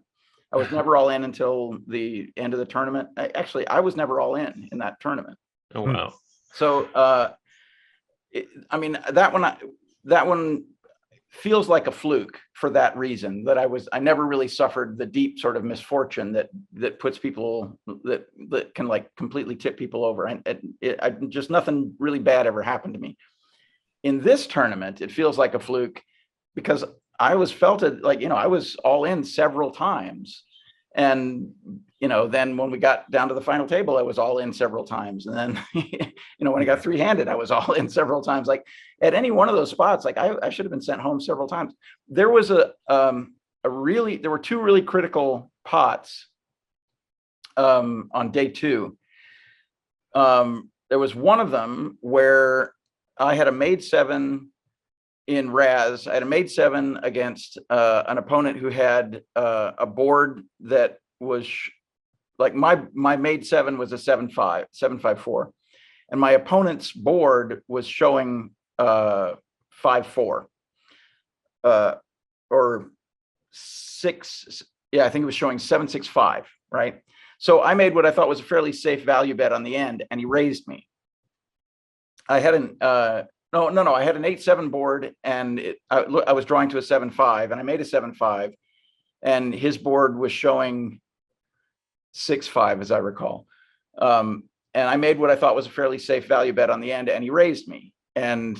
I was never all in until the end of the tournament. I was never all in that tournament. Oh wow! So I mean that one feels like a fluke for that reason, that I never really suffered the deep sort of misfortune that puts people that can like completely tip people over, and just nothing really bad ever happened to me. In this tournament, it feels like a fluke because I felt it like, you know, I was all in several times, and you know, then when we got down to the final table, I was all in several times, and then you know, when I got 3-handed, I was all in several times. Like at any one of those spots, like I should have been sent home several times. There was there were 2 really critical pots on day 2. There was one of them where I had a made 7 in Raz. I had a made 7 against an opponent who had a board that was like my made 7 was a 7-5 and my opponent's board was showing 5-4 or 6 Yeah, I think it was showing 765, right? So I made what I thought was a fairly safe value bet on the end, and he raised me. I had an I had an 8-7 board, and I was drawing to a 7-5, and I made a 7-5, and his board was showing 6-5, as I recall. And I made what I thought was a fairly safe value bet on the end, and he raised me. And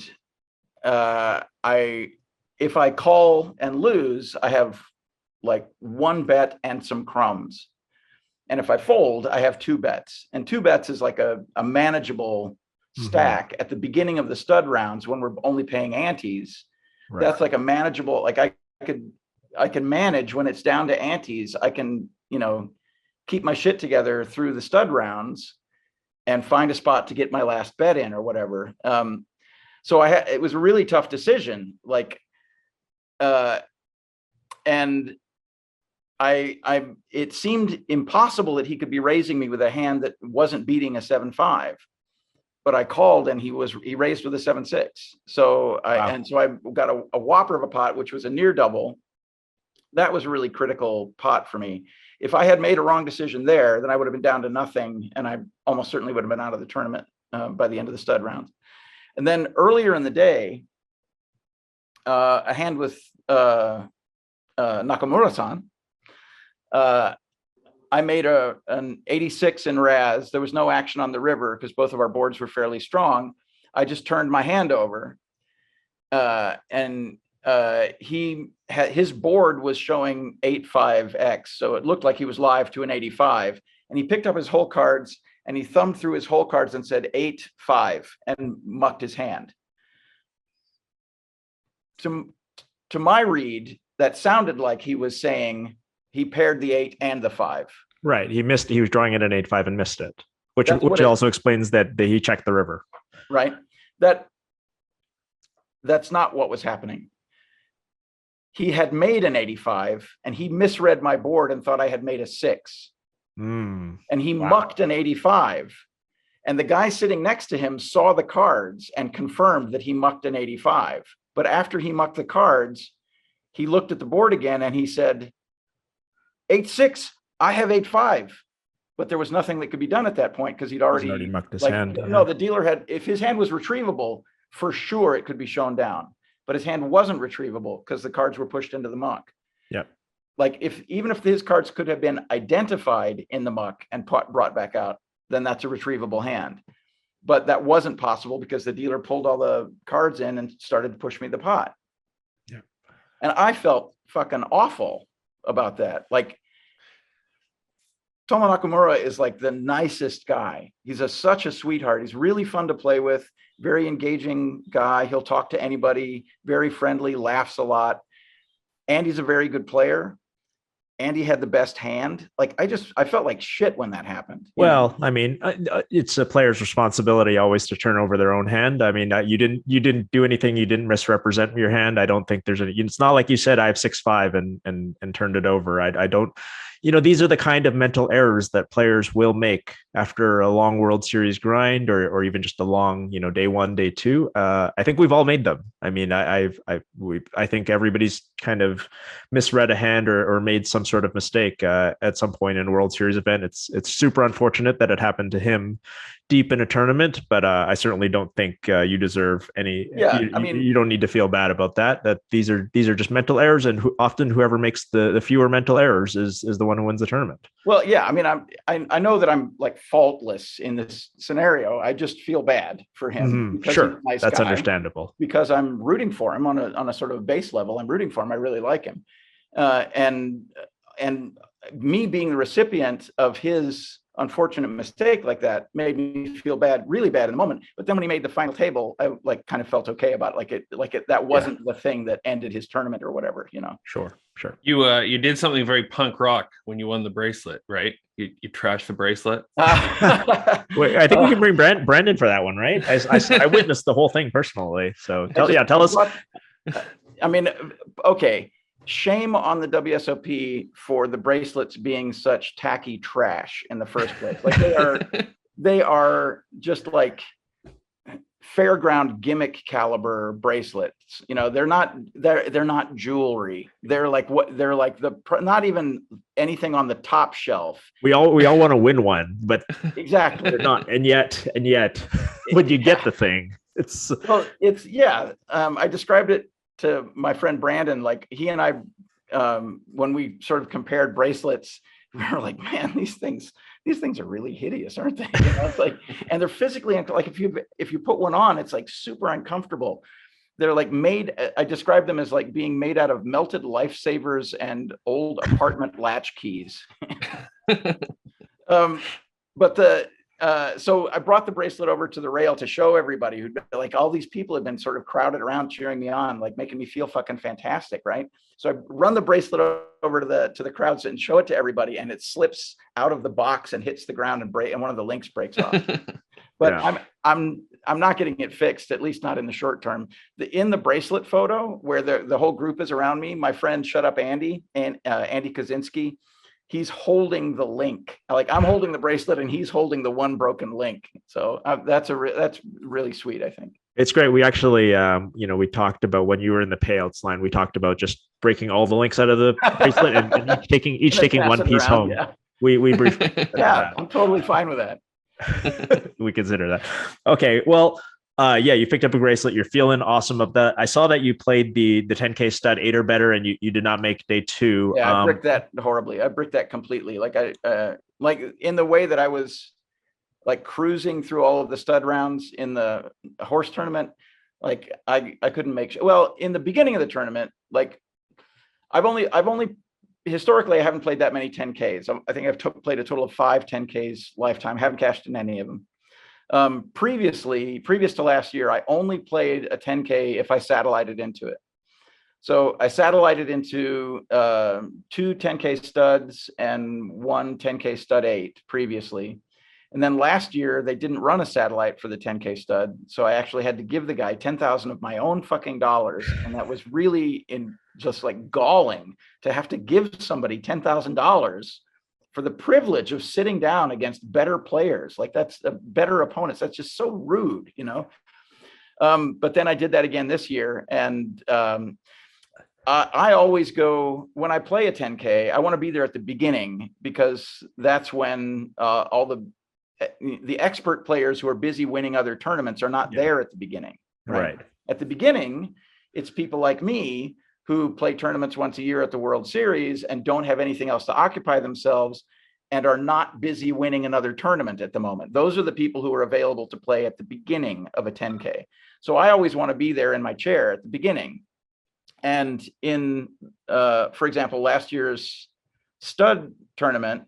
if I call and lose, I have like 1 bet and some crumbs. And if I fold, I have 2 bets. And 2 bets is like a manageable stack at the beginning of the stud rounds when we're only paying antes. Right. That's like a manageable, like I can manage when it's down to antes. I can, keep my shit together through the stud rounds and find a spot to get my last bet in or whatever. So it was a really tough decision. Like, and it seemed impossible that he could be raising me with a hand that wasn't beating a 7-5, but I called and he raised with a 7-6. So I got a whopper of a pot, which was a near double. That was a really critical pot for me. If I had made a wrong decision there, then I would have been down to nothing, and I almost certainly would have been out of the tournament by the end of the stud rounds. And then earlier in the day, a hand with Nakamura-san, I made an 86 in Raz. There was no action on the river because both of our boards were fairly strong. I just turned my hand over, and his board was showing 8-5x, so it looked like he was live to an 85. And he picked up his hole cards and he thumbed through his hole cards and said 8-5 and mucked his hand. To my read, that sounded like he was saying he paired the 8 and the 5. Right. He was drawing it an 8-5 and missed it, which also explains that he checked the river. Right. That's not what was happening. He had made an 85 and he misread my board and thought I had made a 6. And he mucked an 85. And the guy sitting next to him saw the cards and confirmed that he mucked an 85. But after he mucked the cards, he looked at the board again and he said, 8-6, I have 8-5. But there was nothing that could be done at that point because he'd already mucked his hand. No, the dealer had, if his hand was retrievable, for sure it could be shown down. But his hand wasn't retrievable because the cards were pushed into the muck. Yeah. Like even if his cards could have been identified in the muck and brought back out, then that's a retrievable hand. But that wasn't possible because the dealer pulled all the cards in and started to push me the pot. Yeah. And I felt fucking awful about that. Like, Tomo Nakamura is like the nicest guy. He's such a sweetheart. He's really fun to play with, very engaging guy. He'll talk to anybody, very friendly, laughs a lot. And he's a very good player. And he had the best hand. Like, I felt like shit when that happened. Well, I mean, it's a player's responsibility always to turn over their own hand. I mean, you didn't do anything. You didn't misrepresent your hand. I don't think it's not like you said, I have 6-5 and turned it over. I don't, these are the kind of mental errors that players will make after a long World Series grind or even just a long, day 1, day 2. I think we've all made them. I mean, I think everybody's kind of misread a hand or made some sort of mistake at some point in a World Series event. It's super unfortunate that it happened to him deep in a tournament, but I certainly don't think you deserve any. Yeah, you don't need to feel bad about that. That these are just mental errors, and often whoever makes the fewer mental errors is the one who wins the tournament. Well, yeah, I mean, I know that I'm like faultless in this scenario. I just feel bad for him. Because sure, he's a nice that's guy, understandable. Because I'm rooting for him on a sort of base level. I'm rooting for him. I really like him, and me being the recipient of his unfortunate mistake like that made me feel bad, really bad in the moment. But then when he made the final table, I kind of felt okay about it. That wasn't the thing that ended his tournament or whatever, Sure. You did something very punk rock when you won the bracelet, right? You trashed the bracelet. Wait, I think we can bring Brandon for that one, right? I witnessed the whole thing personally. So tell us. I mean, okay. Shame on the WSOP for the bracelets being such tacky trash in the first place. Like they are just like, fairground gimmick caliber bracelets. You know, they're not jewelry. They're like not even anything on the top shelf. We all want to win one, but exactly they're not. And yet when you get the thing, it's I described it to my friend Brandon, like he and I, when we sort of compared bracelets, we were like, man, these things are really hideous, aren't they? You know, it's like, and they're physically, like if you put one on, it's like super uncomfortable. They're like I describe them as like being made out of melted lifesavers and old apartment latch keys. So I brought the bracelet over to the rail to show everybody, who like all these people have been sort of crowded around cheering me on, like making me feel fucking fantastic, right? So I run the bracelet over to the crowds and show it to everybody, and it slips out of the box and hits the ground and one of the links breaks off. But yeah. I'm not getting it fixed, at least not in the short term. In the bracelet photo where the whole group is around me, my friend Shut Up Andy and Andy Kaczynski, he's holding the link. Like I'm holding the bracelet and he's holding the one broken link. So that's really sweet, I think. It's great. We actually, we talked about when you were in the payouts line, we talked about just breaking all the links out of the bracelet and each taking one piece home. Yeah. We briefly. Yeah, I'm totally fine with that. We consider that. Okay. Well, you picked up a bracelet. You're feeling awesome of that. I saw that you played the 10K stud 8 or better, and you did not make day 2. Yeah, I bricked that horribly. I bricked that completely. Like like in the way that I was like cruising through all of the stud rounds in the horse tournament. Like I couldn't make sure. Well, in the beginning of the tournament, like I've only historically, I haven't played that many 10Ks. I think I've played a total of 5 10Ks lifetime. Haven't cashed in any of them. Previous to last year, I only played a 10K if I satellited into it. So I satellited into 2 10K studs and 1 10K stud 8 previously. And then last year, they didn't run a satellite for the 10K stud. So I actually had to give the guy 10,000 of my own fucking dollars. And that was really just like galling to have to give somebody $10,000 for the privilege of sitting down against better players. Like that's better opponents. That's just so rude, you know? But then I did that again this year. And I always go, when I play a 10K, I want to be there at the beginning, because that's when all the expert players who are busy winning other tournaments are not there at the beginning. Right. At the beginning, it's people like me who play tournaments once a year at the World Series and don't have anything else to occupy themselves and are not busy winning another tournament at the moment. Those are the people who are available to play at the beginning of a 10K. So I always want to be there in my chair at the beginning. And in, for example, last year's stud tournament,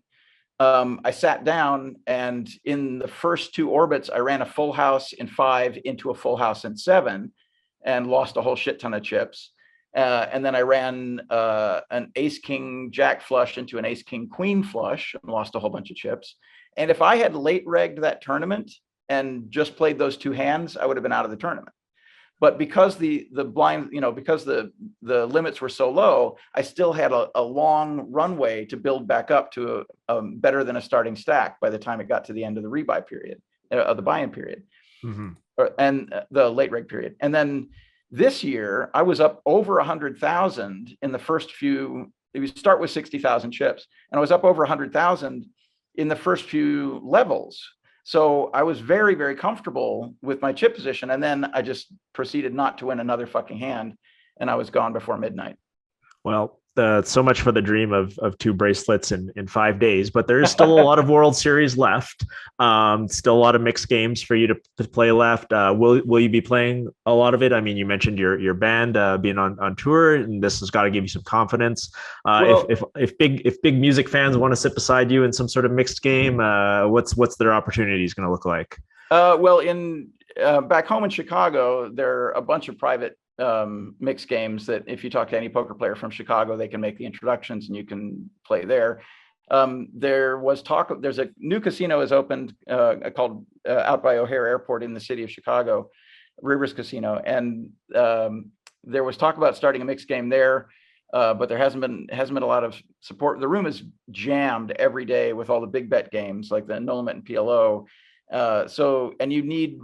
I sat down, and in the first 2 orbits, I ran a full house in 5 into a full house in 7 and lost a whole shit ton of chips. And then I ran an ace king jack flush into an ace king queen flush and lost a whole bunch of chips. And if I had late regged that tournament and just played those 2 hands, I would have been out of the tournament. But because the blind, because the limits were so low, I still had a long runway to build back up to a better than a starting stack by the time it got to the end of the rebuy period, of the buy-in period, and the late reg period. And then this year, I was up over 100,000 in the first few. You start with 60,000 chips, and I was up over 100,000 in the first few levels. So I was very, very comfortable with my chip position. And then I just proceeded not to win another fucking hand. And I was gone before midnight. Well, so much for the dream of 2 bracelets in 5 days, but there is still a lot of World Series left. Still a lot of mixed games for you to play left. Will you be playing a lot of it? I mean, you mentioned your band being on tour, and this has got to give you some confidence. If big music fans want to sit beside you in some sort of mixed game, what's their opportunities going to look like? In back home in Chicago, there are a bunch of private mixed games that if you talk to any poker player from Chicago, they can make the introductions and you can play there. There was talk of, there's a new casino has opened called out by O'Hare Airport in the city of Chicago, Rivers Casino. And there was talk about starting a mixed game there, but there hasn't been a lot of support. The room is jammed every day with all the big bet games like the Annulment and PLO. And you need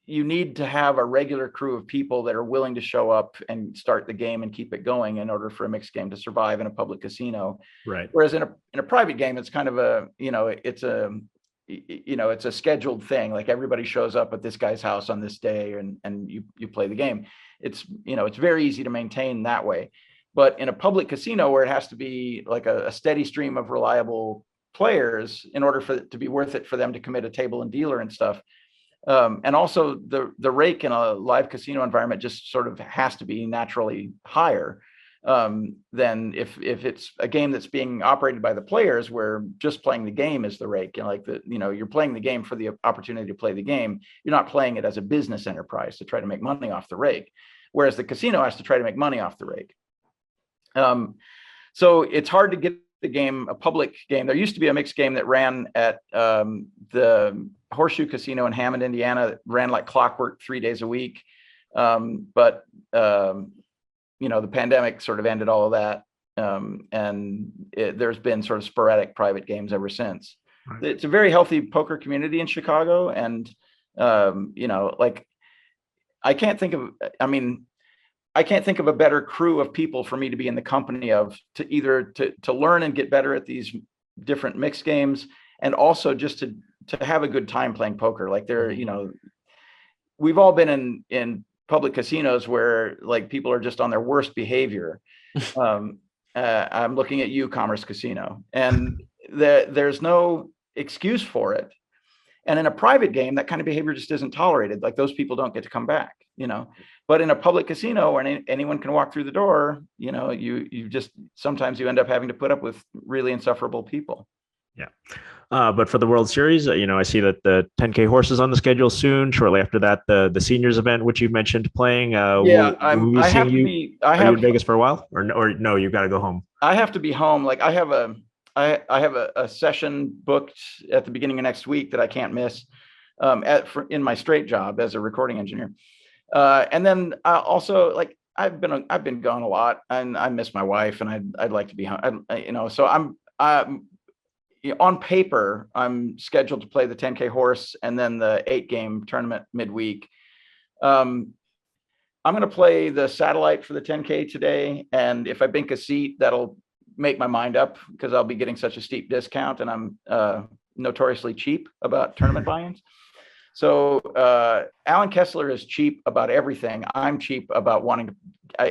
you need to have a regular crew of people that are willing to show up and start the game and keep it going in order for a mixed game to survive in a public casino. Right. Whereas in a private game, it's kind of a, it's a scheduled thing. Like everybody shows up at this guy's house on this day and you play the game. It's very easy to maintain that way. But in a public casino where it has to be like a steady stream of reliable players in order for it to be worth it for them to commit a table and dealer and stuff. And also the rake in a live casino environment just sort of has to be naturally higher than if it's a game that's being operated by the players where just playing the game is the rake. And like you're playing the game for the opportunity to play the game. You're not playing it as a business enterprise to try to make money off the rake, whereas the casino has to try to make money off the rake. So it's hard to get the game, a public game. There used to be a mixed game that ran at the Horseshoe Casino in Hammond, Indiana, that ran like clockwork 3 days a week. But the pandemic sort of ended all of that. And there's been sort of sporadic private games ever since. Right. It's a very healthy poker community in Chicago. And, like I can't think of a better crew of people for me to be in the company of, to either to learn and get better at these different mixed games, and also just to have a good time playing poker. Like we've all been in public casinos where like people are just on their worst behavior. I'm looking at you, Commerce Casino, and there's no excuse for it. And in a private game, that kind of behavior just isn't tolerated. Like those people don't get to come back, But in a public casino where anyone can walk through the door, you just sometimes you end up having to put up with really insufferable people. Yeah. But for the World Series, I see that the 10K horse is on the schedule soon. Shortly after that, the seniors event, which you mentioned playing. I have to be. Are you in Vegas for a while, or no? You got to go home. I have to be home. Like I have a session booked at the beginning of next week that I can't miss. In my straight job as a recording engineer, and then also like I've been gone a lot, and I miss my wife, and I'd like to be home. So I'm on paper, I'm scheduled to play the 10K horse and then the 8-game tournament midweek. I'm going to play the satellite for the 10K today, and if I bink a seat, that'll make my mind up because I'll be getting such a steep discount, and I'm notoriously cheap about tournament buy-ins. So Alan Kessler is cheap about everything. I'm cheap about wanting to.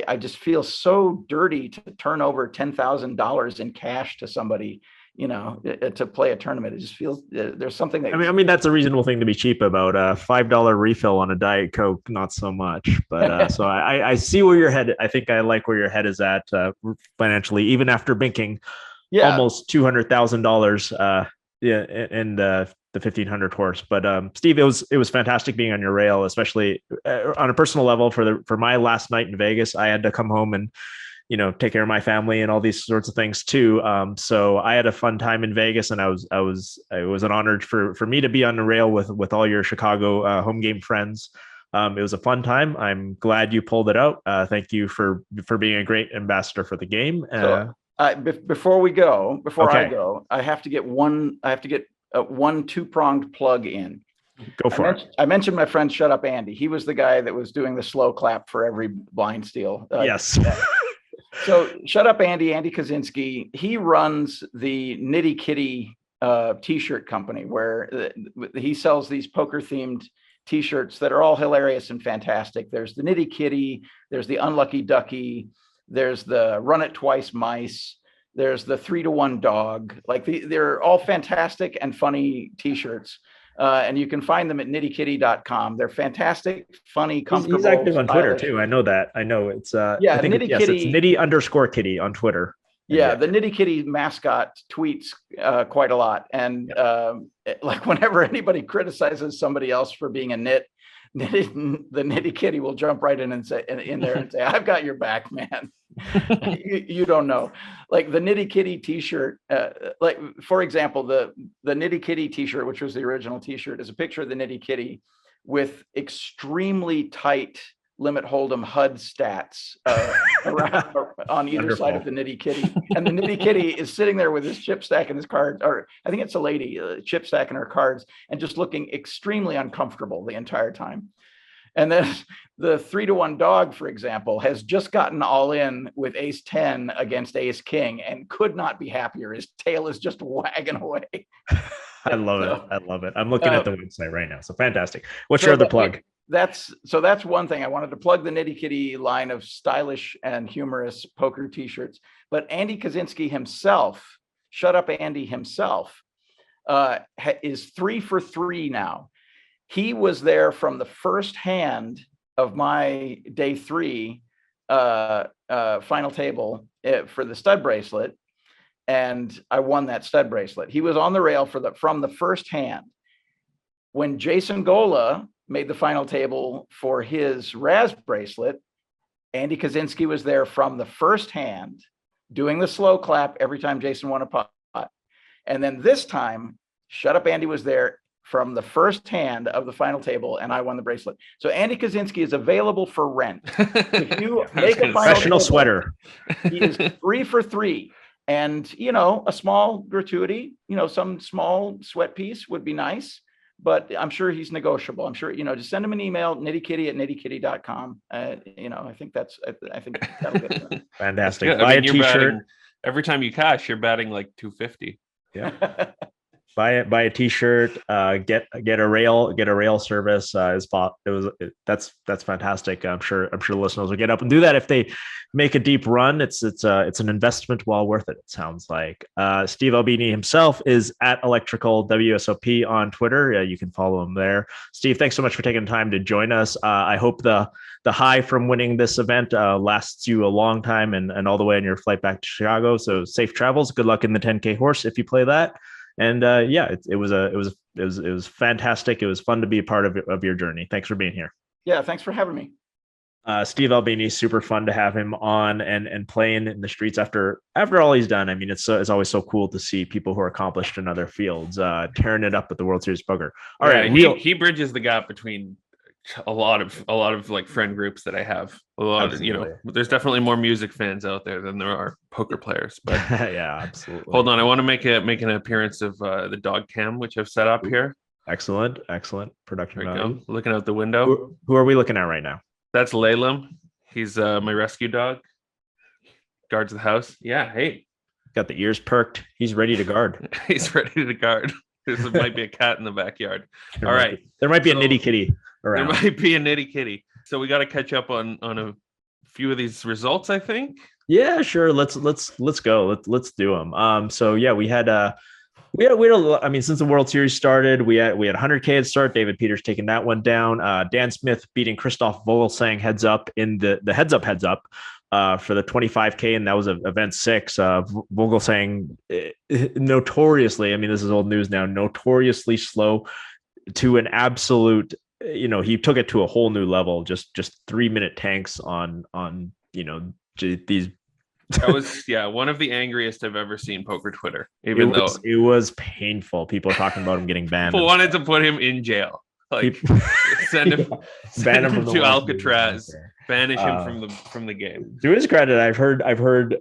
I just feel so dirty to turn over $10,000 in cash to somebody, to play a tournament. It just feels there's something that. I mean that's a reasonable thing to be cheap about. A $5 refill on a Diet Coke, not so much. But so I see where your head. I think I like where your head is at financially, even after binking almost $200,000. In the 1500 horse. But Steve, it was fantastic being on your rail, especially on a personal level. For my last night in Vegas, I had to come home and take care of my family and all these sorts of things too. So I had a fun time in Vegas, and it was an honor for me to be on the rail with all your Chicago home game friends. It was a fun time. I'm glad you pulled it out. Thank you for being a great ambassador for the game. Before I go, I have to get one two-pronged plug in. Go for it. I mentioned my friend Shut Up Andy. He was the guy that was doing the slow clap for every blind steal. Yes. So Shut Up Andy Kaczynski, he runs the Nitty Kitty t-shirt company where he sells these poker themed t-shirts that are all hilarious and fantastic. There's the Nitty Kitty, there's the Unlucky Ducky, there's the Run It Twice Mice, there's the 3-to-1 dog. Like they're all fantastic and funny t-shirts. And you can find them at nittykitty.com. They're fantastic, funny, comfortable. He's active on Twitter too. I know that. I know it's I think it's Nitty_Kitty on Twitter. Yeah, the Nitty Kitty mascot tweets quite a lot. And like whenever anybody criticizes somebody else for being a nit, the Nitty Kitty will jump right in and say in there and say, "I've got your back, man." you don't know. Like the Nitty Kitty t-shirt, like for example, the Nitty Kitty t-shirt, which was the original t-shirt, is a picture of the Nitty Kitty with extremely tight limit hold'em HUD stats around on either side of the nitty kitty. And the nitty kitty is sitting there with his chip stack and his cards, or I think it's a lady, chip stack and her cards, and just looking extremely uncomfortable the entire time. And then the 3-to-1 dog, for example, has just gotten all in with ace 10 against ace king and could not be happier. His tail is just wagging away. I love it. I love it. I'm looking at the website right now. So fantastic. What's your other plug? That's one thing. I wanted to plug the Nitty Kitty line of stylish and humorous poker t-shirts. But Andy Kaczynski himself, Shut Up Andy himself, is 3 for 3 now. He was there from the first hand of my day 3 final table for the stud bracelet, and I won that stud bracelet. He was on the rail from the first hand. When Jason Gola made the final table for his Raz bracelet, Andy Kaczynski was there from the first hand, doing the slow clap every time Jason won a pot. And then this time, Shut Up Andy was there from the first hand of the final table, and I won the bracelet. So Andy Kaczynski is available for rent. If you make a final professional table, sweater, he is 3 for 3. And, a small gratuity, some small sweat piece would be nice, but I'm sure he's negotiable. I'm sure, just send him an email, nittykitty@nittykitty.com. I think that'll get done. Fantastic. Buy a t-shirt. Every time you cash, you're batting like 250. Yeah. Buy a t-shirt, get a rail service. That's fantastic. I'm sure the listeners will get up and do that if they make a deep run. It's an investment well worth it. It sounds like. Steve Albini himself is at Electrical WSOP on Twitter. You can follow him there. Steve, thanks so much for taking the time to join us. I hope the high from winning this event lasts you a long time and all the way on your flight back to Chicago. So safe travels. Good luck in the 10K horse if you play that. And it was fantastic. It was fun to be a part of your journey. Thanks for being here. Yeah, thanks for having me. Steve Albini, super fun to have him on and playing in the streets after all he's done. I mean, it's always so cool to see people who are accomplished in other fields tearing it up at the World Series Poker. All right, he bridges the gap between a lot of like friend groups that I have. There's definitely more music fans out there than there are poker players. But yeah, absolutely. Hold on, I want to make an appearance of the dog cam, which I've set up here. Excellent production value. Looking out the window. Who are we looking at right now? That's Laylam. He's my rescue dog. Guards the house. Yeah, hey. Got the ears perked. He's ready to guard. He's ready to guard. There might be a cat in the backyard. There might be a nitty kitty around. There might be a nitty kitty. So we got to catch up on a few of these results, I think. Yeah, sure. Let's go. Let's do them. So yeah, we had I mean, since the World Series started, we had 100K at start. David Peters taking that one down. Dan Smith beating Christoph Vogelsang heads up in the heads up for the 25K, and that was event 6. Vogelsang notoriously, I mean, this is old news now, notoriously slow to an absolute. He took it to a whole new level. Just 3-minute tanks on these. That was one of the angriest I've ever seen poker Twitter. It was painful. People are talking about him getting banned. People wanted to put him in jail. Like send him to Alcatraz, banish him from the game. To his credit, I've heard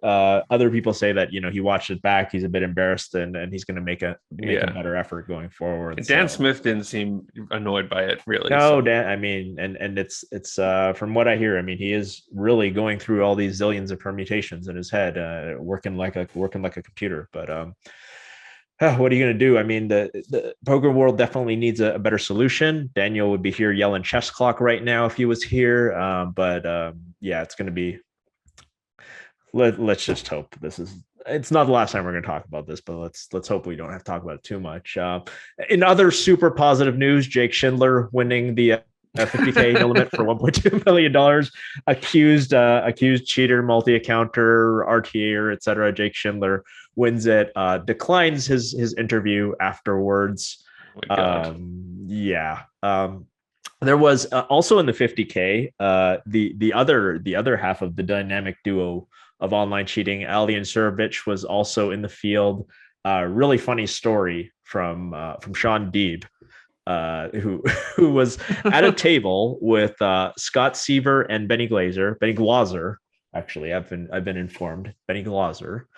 other people say that he watched it back. He's a bit embarrassed and he's going to make a better effort going forward. Dan Smith didn't seem annoyed by it, really. No, Dan. I mean, and it's from what I hear. I mean, he is really going through all these zillions of permutations in his head, working like a computer. But what are you going to do? I mean, the poker world definitely needs a better solution. Daniel would be here yelling chess clock right now if he was here. It's going to be, let's just hope it's not the last time we're going to talk about this, but let's hope we don't have to talk about it too much. In other super positive news, Jake Schindler winning the 50K limit for $1.2 million, accused cheater, multi-accounter, RTAer, etc. Jake Schindler wins it, declines his interview afterwards. There was also in the 50K, the other half of the dynamic duo of online cheating, Ali and Surovich, was also in the field. Really funny story from Sean Deeb. who was at a table with Scott Seiver and Benny Glaser. Actually, I've been informed. Benny Glaser.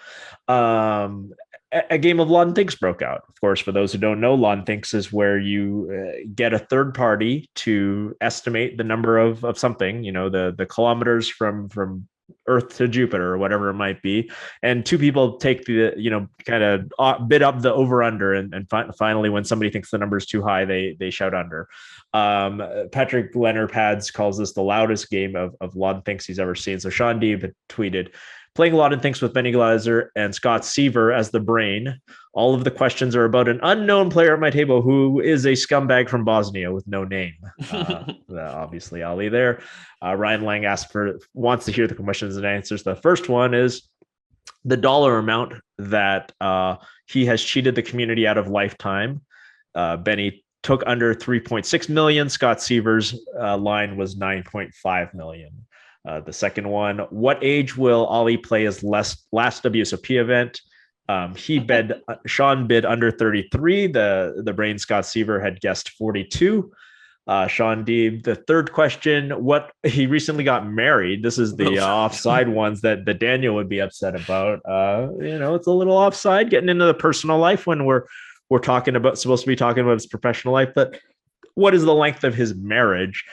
A game of Law and Thinks broke out. Of course, for those who don't know, Law and Thinks is where you get a third party to estimate the number of something, the kilometers from Earth to Jupiter or whatever it might be. And two people take the, kind of bid up the over under. And finally, when somebody thinks the number is too high, they shout under. Patrick Leonard-Pads calls this the loudest game of Law and Thinks he's ever seen. So Sean Deeb tweeted, playing Law and Thinks with Benny Glaser and Scott Seiver as the brain. All of the questions are about an unknown player at my table who is a scumbag from Bosnia with no name. Obviously, Ali there. Ryan Lang wants to hear the questions and answers. The first one is the dollar amount that he has cheated the community out of lifetime. Benny took under 3.6 million. Scott Seiver's line was 9.5 million. The second one, what age will Ali play his last WSOP event? Sean bid under 33. The brain Scott Seiver had guessed 42. Sean Deeb, the third question, he recently got married. This is the offside ones that Daniel would be upset about. It's a little offside getting into the personal life when we're supposed to be talking about his professional life, but what is the length of his marriage?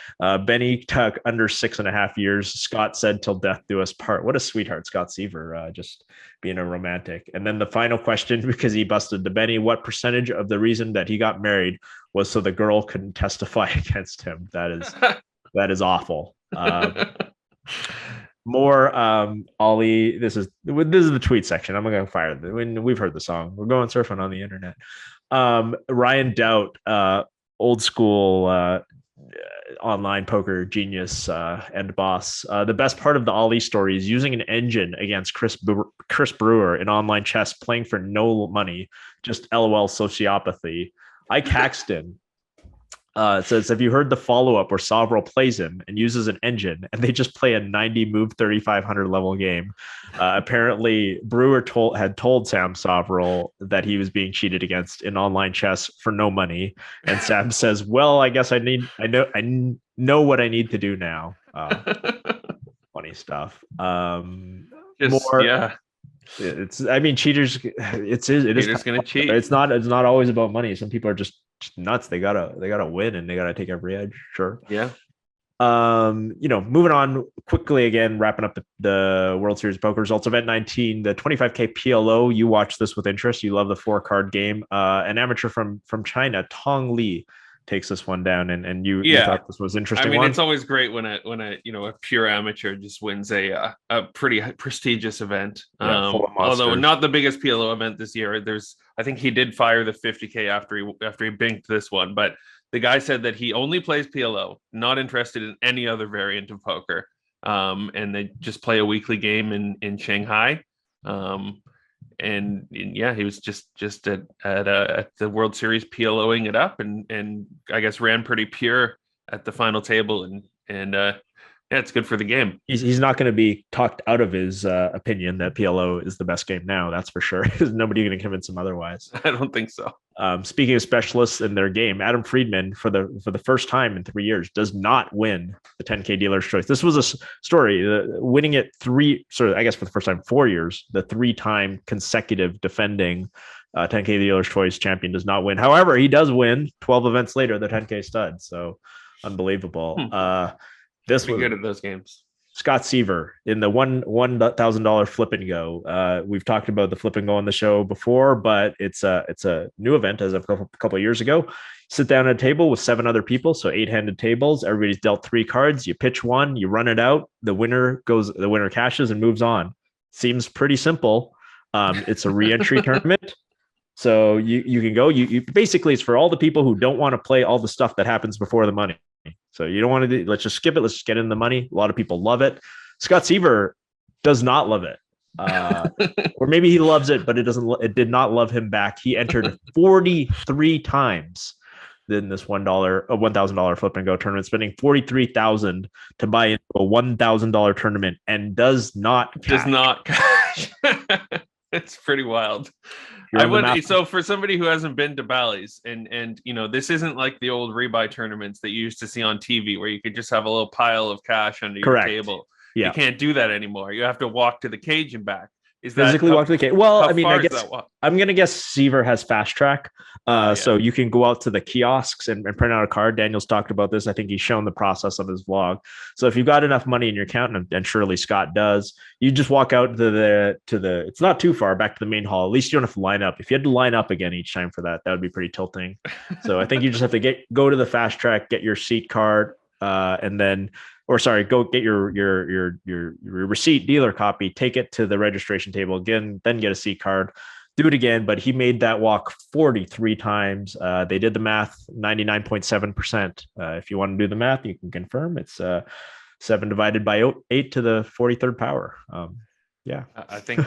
Benny took under 6.5 years. Scott said till death do us part. What a sweetheart, Scott Seiver, just being a romantic. And then the final question, because he busted the Benny, what percentage of the reason that he got married was so the girl couldn't testify against him? That is awful. More Ollie. This is the tweet section. I'm gonna fire when we've heard the song. We're going surfing on the internet. Ryan Doubt, old school online poker genius and boss. The best part of the Ollie story is using an engine against Chris Brewer in online chess, playing for no money, just LOL sociopathy. Ike Caxton says, have you heard the follow-up where Sovrel plays him and uses an engine and they just play a 90 move 3,500 level game? Apparently Brewer had told Sam Sovrel that he was being cheated against in online chess for no money. And Sam says, well, I guess I know what I need to do now. Funny stuff. Cheaters. It is going to cheat. It's not always about money. Some people are just nuts. They gotta win and they gotta take every edge. Sure. Yeah. Moving on quickly again, wrapping up the World Series of Poker results. Event 19, the 25K PLO. You watch this with interest. You love the 4-card game. An amateur from China, Tong Li, takes this one down, and you thought this was interesting. I mean, it's always great when a pure amateur just wins a pretty prestigious event. Although not the biggest PLO event this year. I think he did fire the 50K after he binked this one, but the guy said that he only plays PLO, not interested in any other variant of poker. And they just play a weekly game in Shanghai. And he was just at the World Series PLOing it up, and I guess ran pretty pure at the final table, and it's good for the game. He's not going to be talked out of his opinion that PLO is the best game now. That's for sure. There's nobody going to convince him otherwise. I don't think so. Speaking of specialists in their game, Adam Friedman, for the first time in 3 years, does not win the 10K Dealer's Choice. This was a story. Winning it for the first time 4 years, the 3-time consecutive defending 10K Dealer's Choice champion does not win. However, he does win 12 events later the 10K stud. So unbelievable. This was good at those games. Scott Seiver in the $1,000 flip and go. We've talked about the flip and go on the show before, but it's a new event as of a couple of years ago. Sit down at a table with 7 other people, so 8-handed tables. Everybody's dealt 3 cards. You pitch one, you run it out. The winner cashes and moves on. Seems pretty simple. It's a re-entry tournament. So you can go. You basically, it's for all the people who don't want to play all the stuff that happens before the money. So you don't want to let's just skip it. Let's just get in the money. A lot of people love it. Scott Seiver does not love it. Or maybe he loves it, but it did not love him back. He entered 43 times in this $1,000 flip and go tournament, spending $43,000 to buy into a $1,000 tournament, and does not cash. It's pretty wild. I would, so for somebody who hasn't been to Bally's, and this isn't like the old rebuy tournaments that you used to see on TV where you could just have a little pile of cash under your table. Yeah. You can't do that anymore. You have to walk to the cage and back. Is physically walk to the cage? Well, I mean, I guess I'm gonna guess Seiver has fast track, so you can go out to the kiosks and print out a card. Daniel's talked about this. I think he's shown the process on his vlog. So if you've got enough money in your account, and surely Scott does, you just walk out to the. It's not too far back to the main hall. At least you don't have to line up. If you had to line up again each time for that, that would be pretty tilting. So I think you just have to go to the fast track, get your seat card, and then. Or sorry, go get your receipt, dealer copy, take it to the registration table again, then get a seat card, do it again. But he made that walk 43 times. They did the math, 99.7%. If you want to do the math, you can confirm it's 7 divided by 8 to the 43rd power. Yeah, I think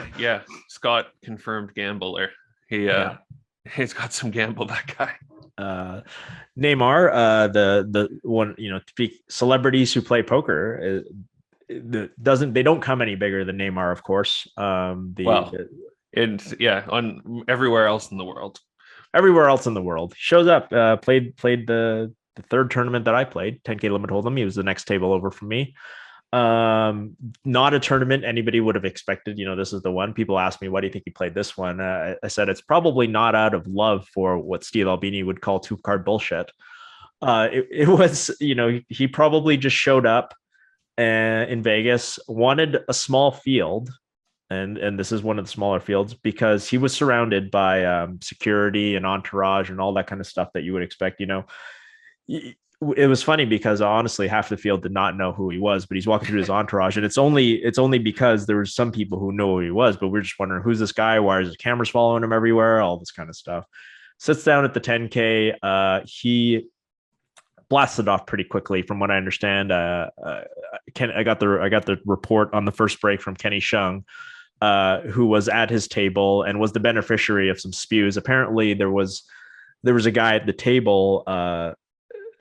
Scott confirmed gambler. He's got some gamble, that guy. Neymar, the one, celebrities who play poker, they don't come any bigger than Neymar, of course. On everywhere else in the world, shows up. Played the third tournament that I played, 10K limit hold'em. He was the next table over from me. Not a tournament anybody would have expected. This is the one. People ask me, why do you think he played this one? I said it's probably not out of love for what Steve Albini would call 2-card bullshit. It was, he probably just showed up in Vegas, wanted a small field, and this is one of the smaller fields, because he was surrounded by security and entourage and all that kind of stuff that you would expect. It was funny because honestly, half the field did not know who he was, but he's walking through his entourage, and it's only because there was some people who know who he was, but we're just wondering, who's this guy? Why is his cameras following him everywhere? All this kind of stuff. Sits down at the 10K. He blasted off pretty quickly, from what I understand. I got the report on the first break from Kenny Shung, who was at his table and was the beneficiary of some spews. Apparently, there was a guy at the table.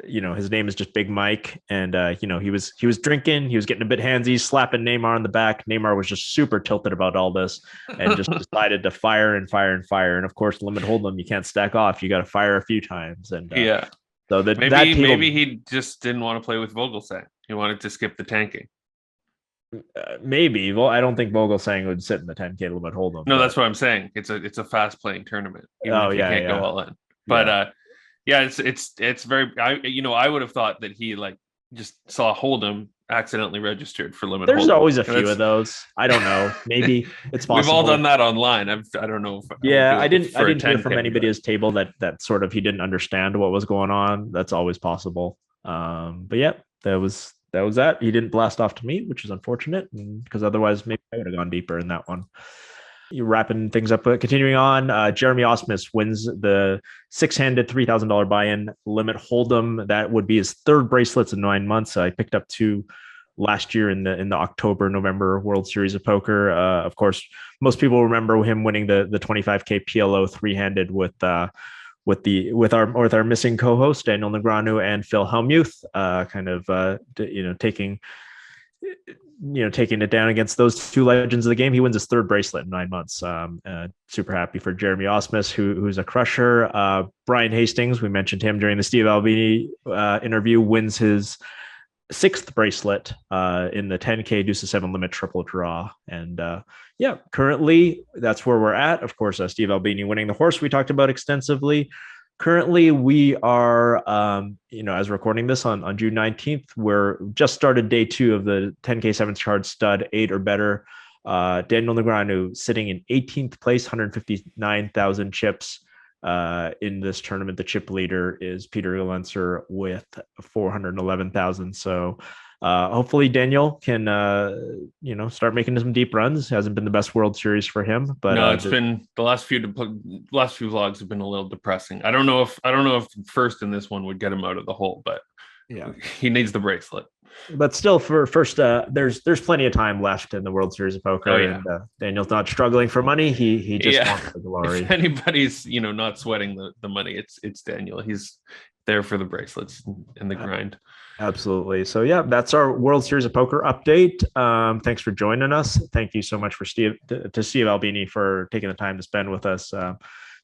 His name is just Big Mike, and he was drinking, he was getting a bit handsy, slapping Neymar on the back. Neymar was just super tilted about all this and just decided to fire. And of course, limit hold'em, you can't stack off, you got to fire a few times. And so maybe he just didn't want to play with Vogelsang. He wanted to skip the tanking. Maybe. Well, I don't Vogelsang would sit in the 10K limit hold'em. No, that's what I'm saying. It's a fast playing tournament. Even if you can't go all in. But it's very. I would have thought that he just saw hold'em, accidentally registered for limit. There's always a few of those. I don't know. Maybe it's possible. We've all done that online. I don't know. I didn't hear from anybody at his table that sort of he didn't understand what was going on. That's always possible. But yeah, that was that. He didn't blast off to me, which is unfortunate, because otherwise maybe I would have gone deeper in that one. You're wrapping things up. Continuing on, Jeremy Osmus wins the 6-handed $3,000 buy-in limit hold'em. That would be his third bracelets in 9 months. I picked up 2 last year in the October-November World Series of Poker. Of course, most people remember him winning the 25K PLO 3-handed with our missing co-host Daniel Negreanu and Phil Hellmuth, taking it down against those 2 legends of the game. He wins his 3rd bracelet in 9 months. Super happy for Jeremy Osmus, who's a crusher. Brian Hastings, we mentioned him during the Steve Albini interview, wins his 6th bracelet in the 10K deuce to 7 limit triple draw. And currently that's where we're at. Of course, Steve Albini winning the horse we talked about extensively. Currently, we are, as recording this on June 19th, we're just started day 2 of the 10K 7th card stud 8 or better. Daniel Negreanu sitting in 18th place, 159,000 chips in this tournament. The chip leader is Peter Galenser with 411,000. So hopefully Daniel can, start making some deep runs. Hasn't been the best World Series for him, but no, it's been the last few vlogs have been a little depressing. I don't know if first in this one would get him out of the hole, but he needs the bracelet. But still, for first, there's plenty of time left in the World Series of Poker, and Daniel's not struggling for money. He just wants the glory. If anybody's not sweating the money, it's Daniel. there for the bracelets and the grind. Absolutely. So yeah, that's our World Series of Poker update. Thanks for joining us. Thank you so much for Steve Albini for taking the time to spend with us.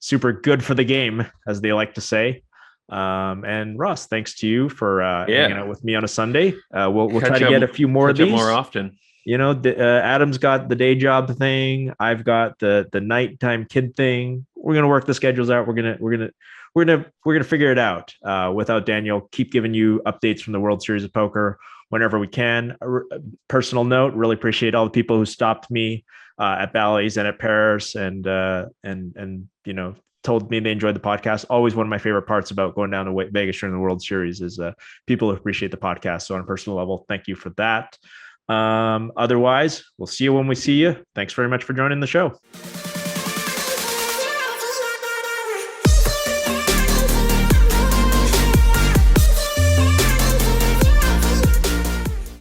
Super good for the game, as they like to say. And Ross, thanks to you for hanging out with me on a Sunday. We'll try to get a few more of these more often. You know, Adam's got the day job thing. I've got the nighttime kid thing. We're gonna work the schedules out. We're gonna figure it out. Without Daniel, keep giving you updates from the World Series of Poker whenever we can. Personal note: really appreciate all the people who stopped me at Bally's and at Paris, and you know, told me they enjoyed the podcast. Always one of my favorite parts about going down to Vegas during the World Series is people who appreciate the podcast. So on a personal level, thank you for that. Otherwise, we'll see you when we see you. Thanks very much for joining the show.